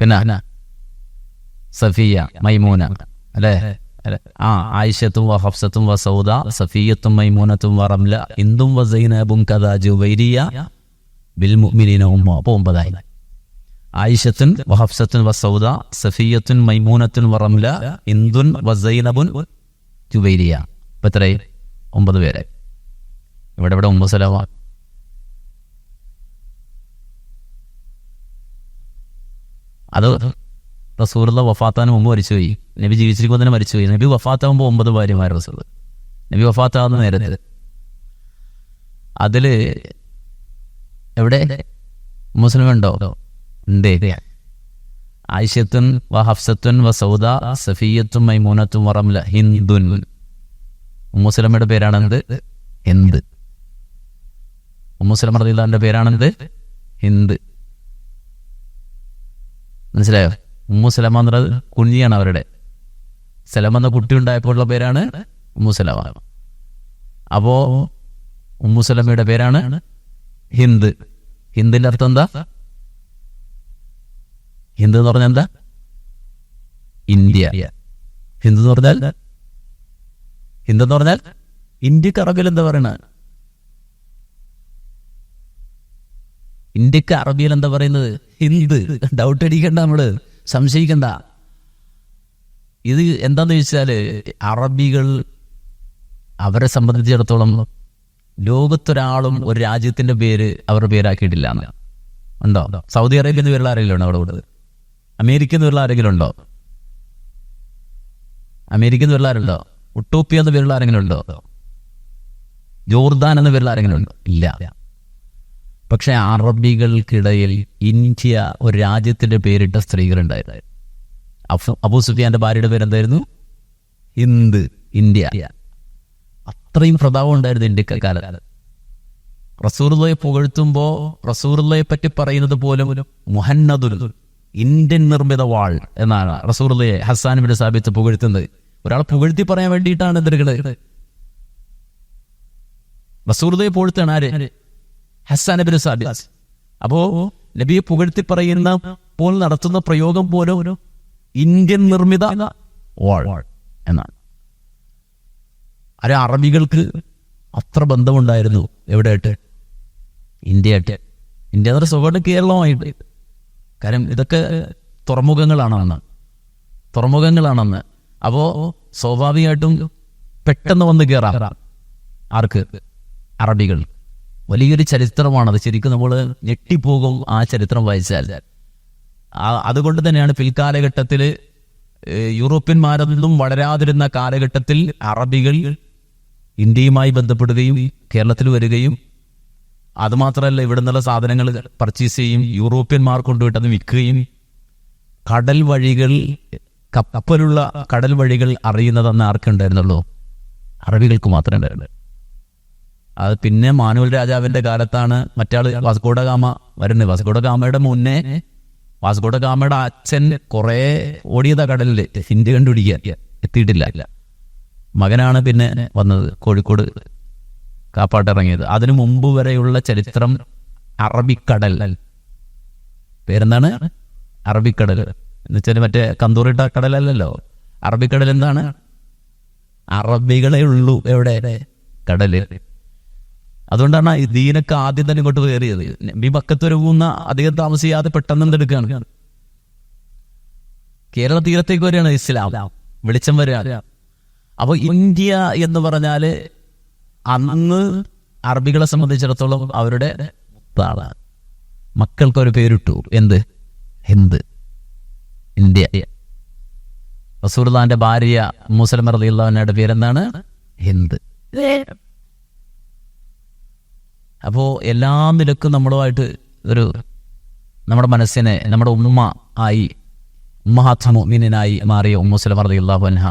പിന്നെ സഫിയ, മൈമൂന, അല്ലേ? ആയിഷത്തും വ ഹഫ്സത്തും വ സൗദ, സഫിയത്തും മൈമൂനത്തും വ റംല, ഹിന്ദും വ സൈനബും കദാ ജുവൈരിയ ബിൽ മുഅ്മിനീന ഉമ്മ. അപ്പോൾ 9ആയി. ആയിഷത്തുൻ വ ഹഫ്സത്തുൻ വ സൗദ, സഫിയത്തുൻ മൈമൂനത്തുൻ വ റംല, ഹിന്ദുൻ വ സൈനബുൻ ജുവൈരിയ. ഇപ്പം എത്രയായി? 9 പേരായി. ഇവിടെ ഉമ്മു സലമ. അത് റസൂലുള്ള വഫാത്താന് മുമ്പ് മരിച്ചുപോയി. നബി ജീവിച്ചിരിക്കുമ്പോൾ തന്നെ മരിച്ചുപോയി. നബി വഫാത്താകുമ്പോൾ 9 ഭാര്യമാർ റസൂൽ. നബി വഫാത്താകുന്ന നേരത്തെ അതില് എവിടെ മുസ്ലിം ഉണ്ടോ? ഉണ്ട്. ആയിഷത്തുൻ വ ഹഫ്സത്തുൻ വ സൗദ സഫിയത്തും മൈമൂനത്തും വ റംല ഹിന്ദുൻ. ഉമ്മു സലമയുടെ പേരാണെന്ത്? ഹിന്ദ്. ഉമ്മു സലമ റളിയല്ലാഹുവിന്റെ പേരാണെന്ത്? ഹിന്ദ്. മനസ്സിലായോ? ഉമ്മു സലമ എന്നുള്ളത് കുഞ്ഞിയാണ് അവരുടെ. സലമ എന്ന കുട്ടി ഉണ്ടായപ്പോഴുള്ള പേരാണ് ഉമ്മു സലമ. അപ്പോ ഉമ്മു സലമയുടെ പേരാണ് ഹിന്ദ്. ഹിന്ദിന്റെ അർത്ഥം എന്താ? ഹിന്ദ് എന്ന് പറഞ്ഞാൽ എന്താ? ഇന്ത്യ. ഹിന്ദ് എന്ന് പറഞ്ഞാൽ ഇന്ത്യക്ക് അറബിയിൽ എന്താ പറയണ? ഇന്ത്യക്ക് അറബിയിൽ എന്താ പറയുന്നത്? ഹിന്ദ്. ഡൗട്ട് അടിക്കണ്ട, നമ്മള് സംശയിക്കണ്ട. ഇത് എന്താന്ന് ചോദിച്ചാല് അറബികൾ അവരെ സംബന്ധിച്ചിടത്തോളം ലോകത്തൊരാളും ഒരു രാജ്യത്തിന്റെ പേര് അവരുടെ പേരാക്കിയിട്ടില്ല. ഉണ്ടോ? സൗദി അറേബ്യ എന്ന് പേരുള്ള ആരെങ്കിലും ഉണ്ടോ അവിടെ കൂടുതൽ? അമേരിക്ക എന്ന് പേരുള്ള ആരെങ്കിലും ഉണ്ടോ? അമേരിക്ക എന്ന് പേരുള്ള ആരുണ്ടോ? ഉട്ടോപ്യ എന്ന് പേരുള്ള ആരെങ്കിലും ഉണ്ടോ? ജോർദാൻ എന്ന പേരുള്ള ആരെങ്കിലും ഉണ്ടോ? ഇല്ല. പക്ഷെ അറബികൾക്കിടയിൽ ഇന്ത്യ ഒരു രാജ്യത്തിന്റെ പേരിട്ട സ്ത്രീകളുണ്ടായിരുന്നു. അബൂ സുഫിയാന്റെ ഭാര്യയുടെ പേരെന്തായിരുന്നു? ഹിന്ദ്, ഇന്ത്യ. അത്രയും പ്രതാപം ഉണ്ടായിരുന്നു ഇന്ത്യക്കാലത്ത്. റസൂലുള്ളാഹിയെ പുകഴ്ത്തുമ്പോ റസൂലുള്ളാഹിയെ പറ്റി പറയുന്നത് പോലും മുഹന്നദുൽ, ഇന്ത്യൻ നിർമ്മിത വാൾ എന്നാണ് റസൂലുള്ളാഹിയെ ഹസ്സാൻ ഇബ്നു സാബിത്ത് പുകഴ്ത്തുന്നത്. ഒരാളെ പുകഴ്ത്തി പറയാൻ വേണ്ടിയിട്ടാണ് എന്തെടുക്കുന്നത്. റസൂലുള്ളാഹിയെ പുകഴ്ത്താണ് ആര്? ഹസ്സാൻ ഇബ്നു സാബിത്ത്. അപ്പോ നബിയെ പുകഴ്ത്തി പറയുന്നപ്പോൾ നടത്തുന്ന പ്രയോഗം പോലും ഇന്ത്യൻ നിർമ്മിത വാൾ എന്നാണ്. അറബികൾക്ക് അത്ര ബന്ധമുണ്ടായിരുന്നു എവിടെയായിട്ട്? ഇന്ത്യയായിട്ട്. ഇന്ത്യ എന്നൊരു സുഖമായിട്ട് കേരളമായിട്ട്. കാര്യം ഇതൊക്കെ തുറമുഖങ്ങളാണെന്ന്. അപ്പോ സ്വാഭാവികമായിട്ടും പെട്ടെന്ന് വന്ന് കയറാം. ആർക്ക്? അറബികൾ. വലിയൊരു ചരിത്രമാണത്. ശരിക്കും നമ്മൾ ഞെട്ടിപ്പോകും ആ ചരിത്രം വായിച്ചാൽ. അതുകൊണ്ട് തന്നെയാണ് പിൽക്കാലഘട്ടത്തിൽ യൂറോപ്യന്മാരൊന്നും വളരാതിരുന്ന കാലഘട്ടത്തിൽ അറബികൾ ഇന്ത്യയുമായി ബന്ധപ്പെടുകയും കേരളത്തിൽ വരികയും അതുമാത്രമല്ല ഇവിടെ നിന്നുള്ള സാധനങ്ങൾ പർച്ചേസ് ചെയ്യും, യൂറോപ്യന്മാർ കൊണ്ടുപോയിട്ട് അത് വിൽക്കുകയും കടൽ വഴികൾ, കപ്പലുള്ള കടൽ വഴികൾ അറിയുന്നതെന്ന് ആർക്കുണ്ടായിരുന്നുള്ളൂ? അറബികൾക്ക് മാത്രമേ ഉണ്ടായിരുന്നു. അത് പിന്നെ മാനുവൽ രാജാവിന്റെ കാലത്താണ് മറ്റാള് വാസ്കോഡ ഗാമ വരുന്നത്. വാസ്കോഡ ഗാമയുടെ മുന്നേ വാസ്കോഡ ഗാമയുടെ അച്ഛൻ കുറെ ഓടിയതാ കടലില്, ഇന്ത്യ കണ്ടുപിടിക്കാൻ എത്തിയിട്ടില്ല. മകനാണ് പിന്നെ വന്നത്, കോഴിക്കോട് കാപ്പാട്ടിറങ്ങിയത്. അതിനു മുമ്പ് വരെയുള്ള ചരിത്രം അറബിക്കടൽ. പേരെന്താണ്? അറബിക്കടൽ എന്ന് വെച്ചാൽ മറ്റേ കന്തൂറിട്ട കടലല്ലോ. അറബിക്കടൽ എന്താണ്? അറബികളെ ഉള്ളൂ എവിടെ? കടല്. അതുകൊണ്ടാണ് ഈ ദീനൊക്കെ ആദ്യം തന്നെ ഇങ്ങോട്ട് കയറിയത്. നബി മക്കത്ത് വരവുന്ന അധികം താമസിയാതെ പെട്ടെന്ന് എന്തെടുക്കുകയാണ്, കേരള തീരത്തേക്ക് വരികയാണ് ഇസ്ലാം, വെളിച്ചം വരിക. അപ്പൊ ഇന്ത്യ എന്ന് പറഞ്ഞാല് അന്ന് അറബികളെ സംബന്ധിച്ചിടത്തോളം അവരുടെ മുത്താണ്. മക്കൾക്കൊരു പേരിട്ടു, എന്ത്? ഹിന്ദ്, ഇന്ത്യ. റസൂലുള്ളാഹിന്റെ ഭാര്യ ഉമ്മു സലമ റളിയല്ലാഹു അൻഹയുടെ പേരെന്താണ്? ഹിന്ദ്. അപ്പോ എല്ലാ നിലക്കും നമ്മളുമായിട്ട് ഒരു നമ്മുടെ മനസ്സിനെ നമ്മുടെ ഉമ്മ ആയി, ഉമ്മഹാത്തുൽ മുഅ്മിനീനായി മാറിയ ഉമ്മു സലമ റളിയല്ലാഹു അൻഹ,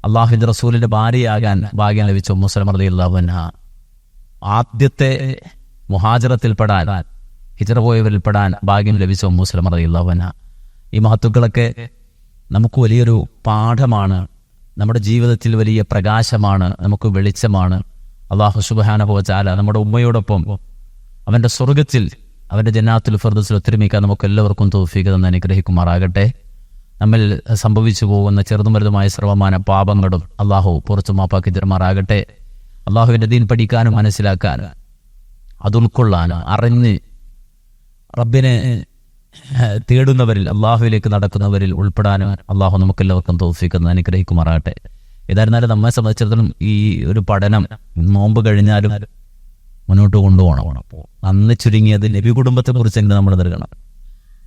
അള്ളാഹുവിന്റെ റസൂലിന്റെ ഭാര്യയാകാൻ ഭാഗ്യം ലഭിച്ച ഉമ്മു സലമ റളിയല്ലാഹു അൻഹ, ആദ്യത്തെ മുഹാജിറത്തിൽപ്പെടാൻ, ഹിജ്റ പോയവരിൽപ്പെടാൻ ഭാഗ്യം ലഭിച്ച ഉമ്മു സലമ റളിയല്ലാഹു അൻഹ. ഈ മഹത്തുക്കളൊക്കെ നമുക്ക് വലിയൊരു പാഠമാണ്, നമ്മുടെ ജീവിതത്തിൽ വലിയ പ്രകാശമാണ്, നമുക്ക് വെളിച്ചമാണ്. അല്ലാഹു സുബ്ഹാനഹു വ തആല നമ്മുടെ ഉമ്മയോടൊപ്പം അവന്റെ സ്വർഗത്തിൽ, അവന്റെ ജന്നാത്തുൽ ഫിർദൗസിൽ ഒത്തൊരുമിക്കാൻ നമുക്ക് എല്ലാവർക്കും തൗഫീഖ് തന്ന് അനുഗ്രഹിക്കുമാറാകട്ടെ. നമ്മിൽ സംഭവിച്ചു പോകുന്ന ചെറുതും വലുതുമായ സർവമാന പാപങ്ങളും അള്ളാഹു പുറത്തു മാപ്പാക്കി തരുമാറാകട്ടെ. അള്ളാഹുവിന്റെ ദീൻ പഠിക്കാനും മനസ്സിലാക്കാനും അത് ഉൾക്കൊള്ളാനും അറിഞ്ഞ് റബ്ബിനെ തേടുന്നവരിൽ, അള്ളാഹുവിലേക്ക് നടക്കുന്നവരിൽ ഉൾപ്പെടാനും അള്ളാഹു നമുക്കെല്ലാവർക്കും തൗഫീഖ് തന്ന് അനുഗ്രഹിക്കുമാറാകട്ടെ. ഏതായിരുന്നാലും നമ്മെ സംബന്ധിച്ചിടത്തോളം ഈ ഒരു പഠനം നോമ്പ് കഴിഞ്ഞാലും മുന്നോട്ട് കൊണ്ടുപോകണം. അന്ന് ചുരുങ്ങിയത് നബി കുടുംബത്തെ കുറിച്ചെങ്കിലും നമ്മൾ എടുക്കണം,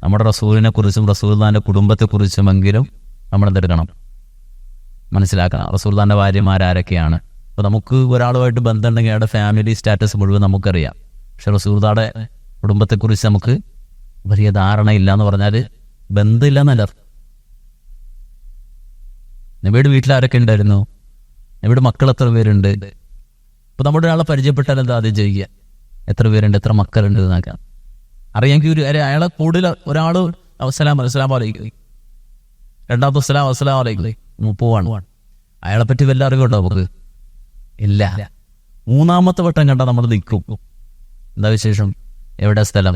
നമ്മുടെ റസൂലിനെ കുറിച്ചും റസൂലുള്ളാഹിന്റെ കുടുംബത്തെക്കുറിച്ചുമെങ്കിലും നമ്മൾ എന്തെടുക്കണം, മനസ്സിലാക്കണം. റസൂലുള്ളാഹിന്റെ ഭാര്യമാരാരൊക്കെയാണ്. അപ്പോൾ നമുക്ക് ഒരാളുമായിട്ട് ബന്ധമുണ്ടെങ്കിൽ അയാളുടെ ഫാമിലി സ്റ്റാറ്റസ് മുഴുവൻ നമുക്കറിയാം. പക്ഷെ റസൂലുള്ളാഹിയുടെ കുടുംബത്തെക്കുറിച്ച് നമുക്ക് വലിയ ധാരണയില്ല എന്ന് പറഞ്ഞാൽ ബന്ധമില്ലെന്നല്ല അർത്ഥം. നബിയുടെ വീട്ടിൽ ആരൊക്കെ ഉണ്ടായിരുന്നു, നബിയുടെ മക്കൾ എത്ര പേരുണ്ട്. ഇപ്പൊ നമ്മുടെ ഒരാളെ പരിചയപ്പെട്ടാൽ എന്താ ആദ്യം ചെയ്യുക, എത്ര പേരുണ്ട്, എത്ര മക്കളുണ്ട് എന്നൊക്കെ അറിയാമെങ്കിൽ അയാളെ കൂടുതൽ ഒരാൾ അസ്സലാം വലൈക്കും, രണ്ടാമത്തെ അസ്സലാം വലൈക്കും പോവാണ്, അയാളെ പറ്റി വല്ല അറിവുണ്ടോ നമുക്ക്? ഇല്ല. മൂന്നാമത്തെ വട്ടം കണ്ടാൽ നമ്മൾ നിൽക്കും, എന്താ വിശേഷം, എവിടെ സ്ഥലം,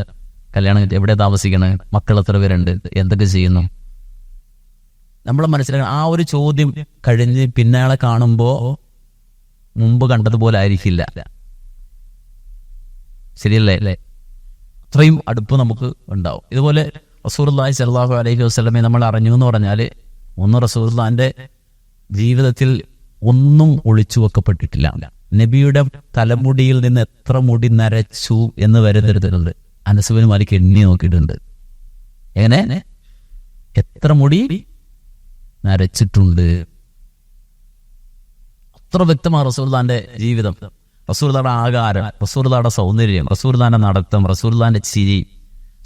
കല്യാണം, എവിടെ താമസിക്കണേ, മക്കൾ എത്ര പേരുണ്ട്, എന്തൊക്കെ ചെയ്യുന്നു, നമ്മളെ മനസ്സിലാക്കണം. ആ ഒരു ചോദ്യം കഴിഞ്ഞ് പിന്നെ അയാളെ കാണുമ്പോ മുമ്പ് കണ്ടതുപോലെ ആയിരിക്കില്ല. ശരിയല്ലേ? അല്ലേ? അത്രയും അടുപ്പ് നമുക്ക് ഉണ്ടാവും. ഇതുപോലെ റസൂലുള്ളാഹി സ്വല്ലല്ലാഹു അലൈഹി വസല്ലമയെ നമ്മൾ അറിഞ്ഞു എന്ന് പറഞ്ഞാൽ, ഒന്ന്, റസൂലുള്ളാഹിന്റെ ജീവിതത്തിൽ ഒന്നും ഒളിച്ചു വെക്കപ്പെട്ടിട്ടില്ല. നബിയുടെ തലമുടിയിൽ നിന്ന് എത്ര മുടി നരച്ചു എന്ന് വരുത്തരുന്നുണ്ട്. അനസ് ബിൻ മാലിക് എണ്ണി നോക്കിയിട്ടുണ്ട്. എങ്ങനെ എത്ര മുടി നരച്ചിട്ടുണ്ട്. അത്ര വ്യക്തമാണ് റസൂലുള്ളാഹിന്റെ ജീവിതം, റസൂലുള്ളാഹിന്റെ ആകാരം, റസൂലുള്ളാഹിന്റെ സൗന്ദര്യം, റസൂലുള്ളാഹിന്റെ നടത്തം, റസൂലുള്ളാഹിന്റെ ചിരി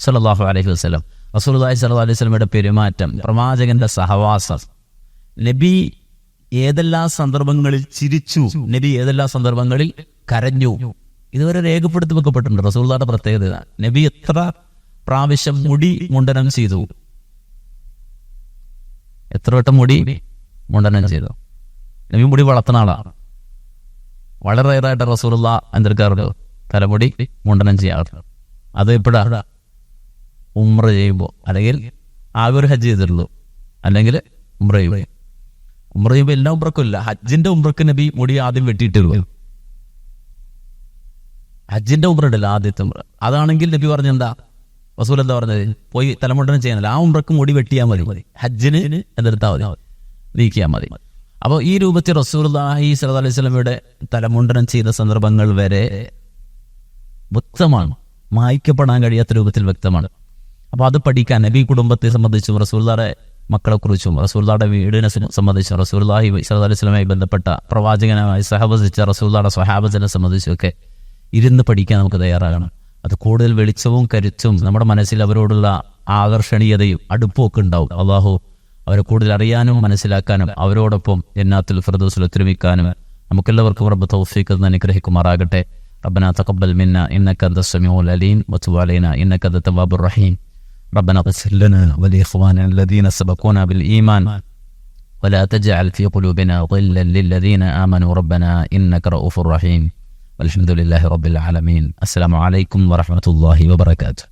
സ്വല്ലല്ലാഹു അലൈഹി വസല്ലം, റസൂലുള്ളാഹി സ്വല്ലല്ലാഹു അലൈഹി വസല്ലമയുടെ പെരുമാറ്റം, പ്രവാചകന്റെ സഹവാസം, നബി ഏതെല്ലാം സന്ദർഭങ്ങളിൽ ചിരിച്ചു, നബി ഏതെല്ലാം സന്ദർഭങ്ങളിൽ കരഞ്ഞു, ഇതുവരെ രേഖപ്പെടുത്തി വെക്കപ്പെട്ടിട്ടുണ്ട്. റസൂലുള്ളാഹിന്റെ പ്രത്യേകത, നബി എത്ര പ്രാവശ്യം മുടി മുണ്ടനം ചെയ്തു, എത്ര വട്ടം മുടി മുണ്ടനം ചെയ്തു. നബി മുടി വളർത്തുന്ന ആളാണ്. വളരെ റയറായിട്ട് റസൂലുള്ളാഹി എന്തെടുക്കാറുണ്ട്, തലമുടി മുണ്ടനം ചെയ്യാറുണ്ട്. അത് എപ്പോഴാ? ഉംറ ചെയ്യുമ്പോൾ, അല്ലെങ്കിൽ ആകെ ഒരു ഹജ്ജ് ചെയ്തിട്ടുള്ളൂ, അല്ലെങ്കിൽ ഉംറ ചെയ്യുമ്പോൾ. ഉംറ ചെയ്യുമ്പോൾ എല്ലാ ഉംറക്കും ഇല്ല, ഹജ്ജിന്റെ ഉംറക്ക് നബി മുടി ആദ്യം വെട്ടിയിട്ടുള്ളൂ. ഹജ്ജിന്റെ ഉംറ ഉണ്ടല്ലോ, ആദ്യത്തെ ഉംറ, അതാണെങ്കിൽ നബി പറഞ്ഞെന്താ, റസൂൽ എന്താ പറഞ്ഞത്, പോയി തലമുണ്ടനം ചെയ്യാനല്ല, ആ ഉംറക്ക് മുടി വെട്ടിയാൽ മതി, ഹജ്ജിന് എന്തെടുത്താൽ മതി, നീക്കിയാൽ മതി. അപ്പോൾ ഈ രൂപത്തിൽ റസൂലുള്ളാഹി സ്വല്ലല്ലാഹു അലൈഹി വസല്ലമയുടെ തലമുണ്ടനം ചെയ്ത സന്ദർഭങ്ങൾ വരെ വ്യക്തമാണ്, മായ്ക്കപ്പെടാൻ കഴിയാത്ത രൂപത്തിൽ വ്യക്തമാണ്. അപ്പോൾ അത് പഠിക്കാൻ നബി കുടുംബത്തെ സംബന്ധിച്ചും റസൂലുള്ളാഹിയുടെ മക്കളെ കുറിച്ചും റസൂലുള്ളാഹിയുടെ വീടിനെ സംബന്ധിച്ചും റസൂലുള്ളാഹി സ്വല്ലല്ലാഹു അലൈഹി വസല്ലമയുമായി ബന്ധപ്പെട്ട പ്രവാചകനുമായി സഹവസിച്ച റസൂലുള്ളാഹിയുടെ സ്വഹാബത്തിനെ സംബന്ധിച്ചൊക്കെ ഇരുന്ന് പഠിക്കാൻ നമുക്ക് തയ്യാറാകണം. അത് കൂടുതൽ വെളിച്ചവും കരുത്തും നമ്മുടെ മനസ്സിൽ അവരോടുള്ള ആകർഷണീയതയും അടുപ്പവും ഒക്കെ ഉണ്ടാവും. അള്ളാഹു അവരെ കൂടുതൽ അറിയാനും മനസ്സിലാക്കാനും അവരോടൊപ്പം ജന്നാത്തുൽ ഫിർദൗസിൽ ഒത്തൊരുമിക്കാനും നമുക്കെല്ലാവർക്കും റബ്ബ് തൗഫീഖ് തന്ന് അനുഗ്രഹിക്കുമാറാകട്ടെ. റബ്ബനാ തഖബ്ബൽ മിന്നാ ഇന്നക അൻതസ് സമീഉൽ അലീം വതുബ് അലൈനാ ഇന്നക അൻതത് തവ്വാബുർ റഹീം. റബ്ബനാ ഇഗ്ഫിർ ലനാ വലിഇഖ്വാനിനാ الذين سبقونا بالإيمان ولا تجعل في قلوبنا غلا للذين آمنوا ربنا إنك رؤوف رحيم. والحمد لله رب العالمين. السلام عليكم ورحمة الله وبركاته.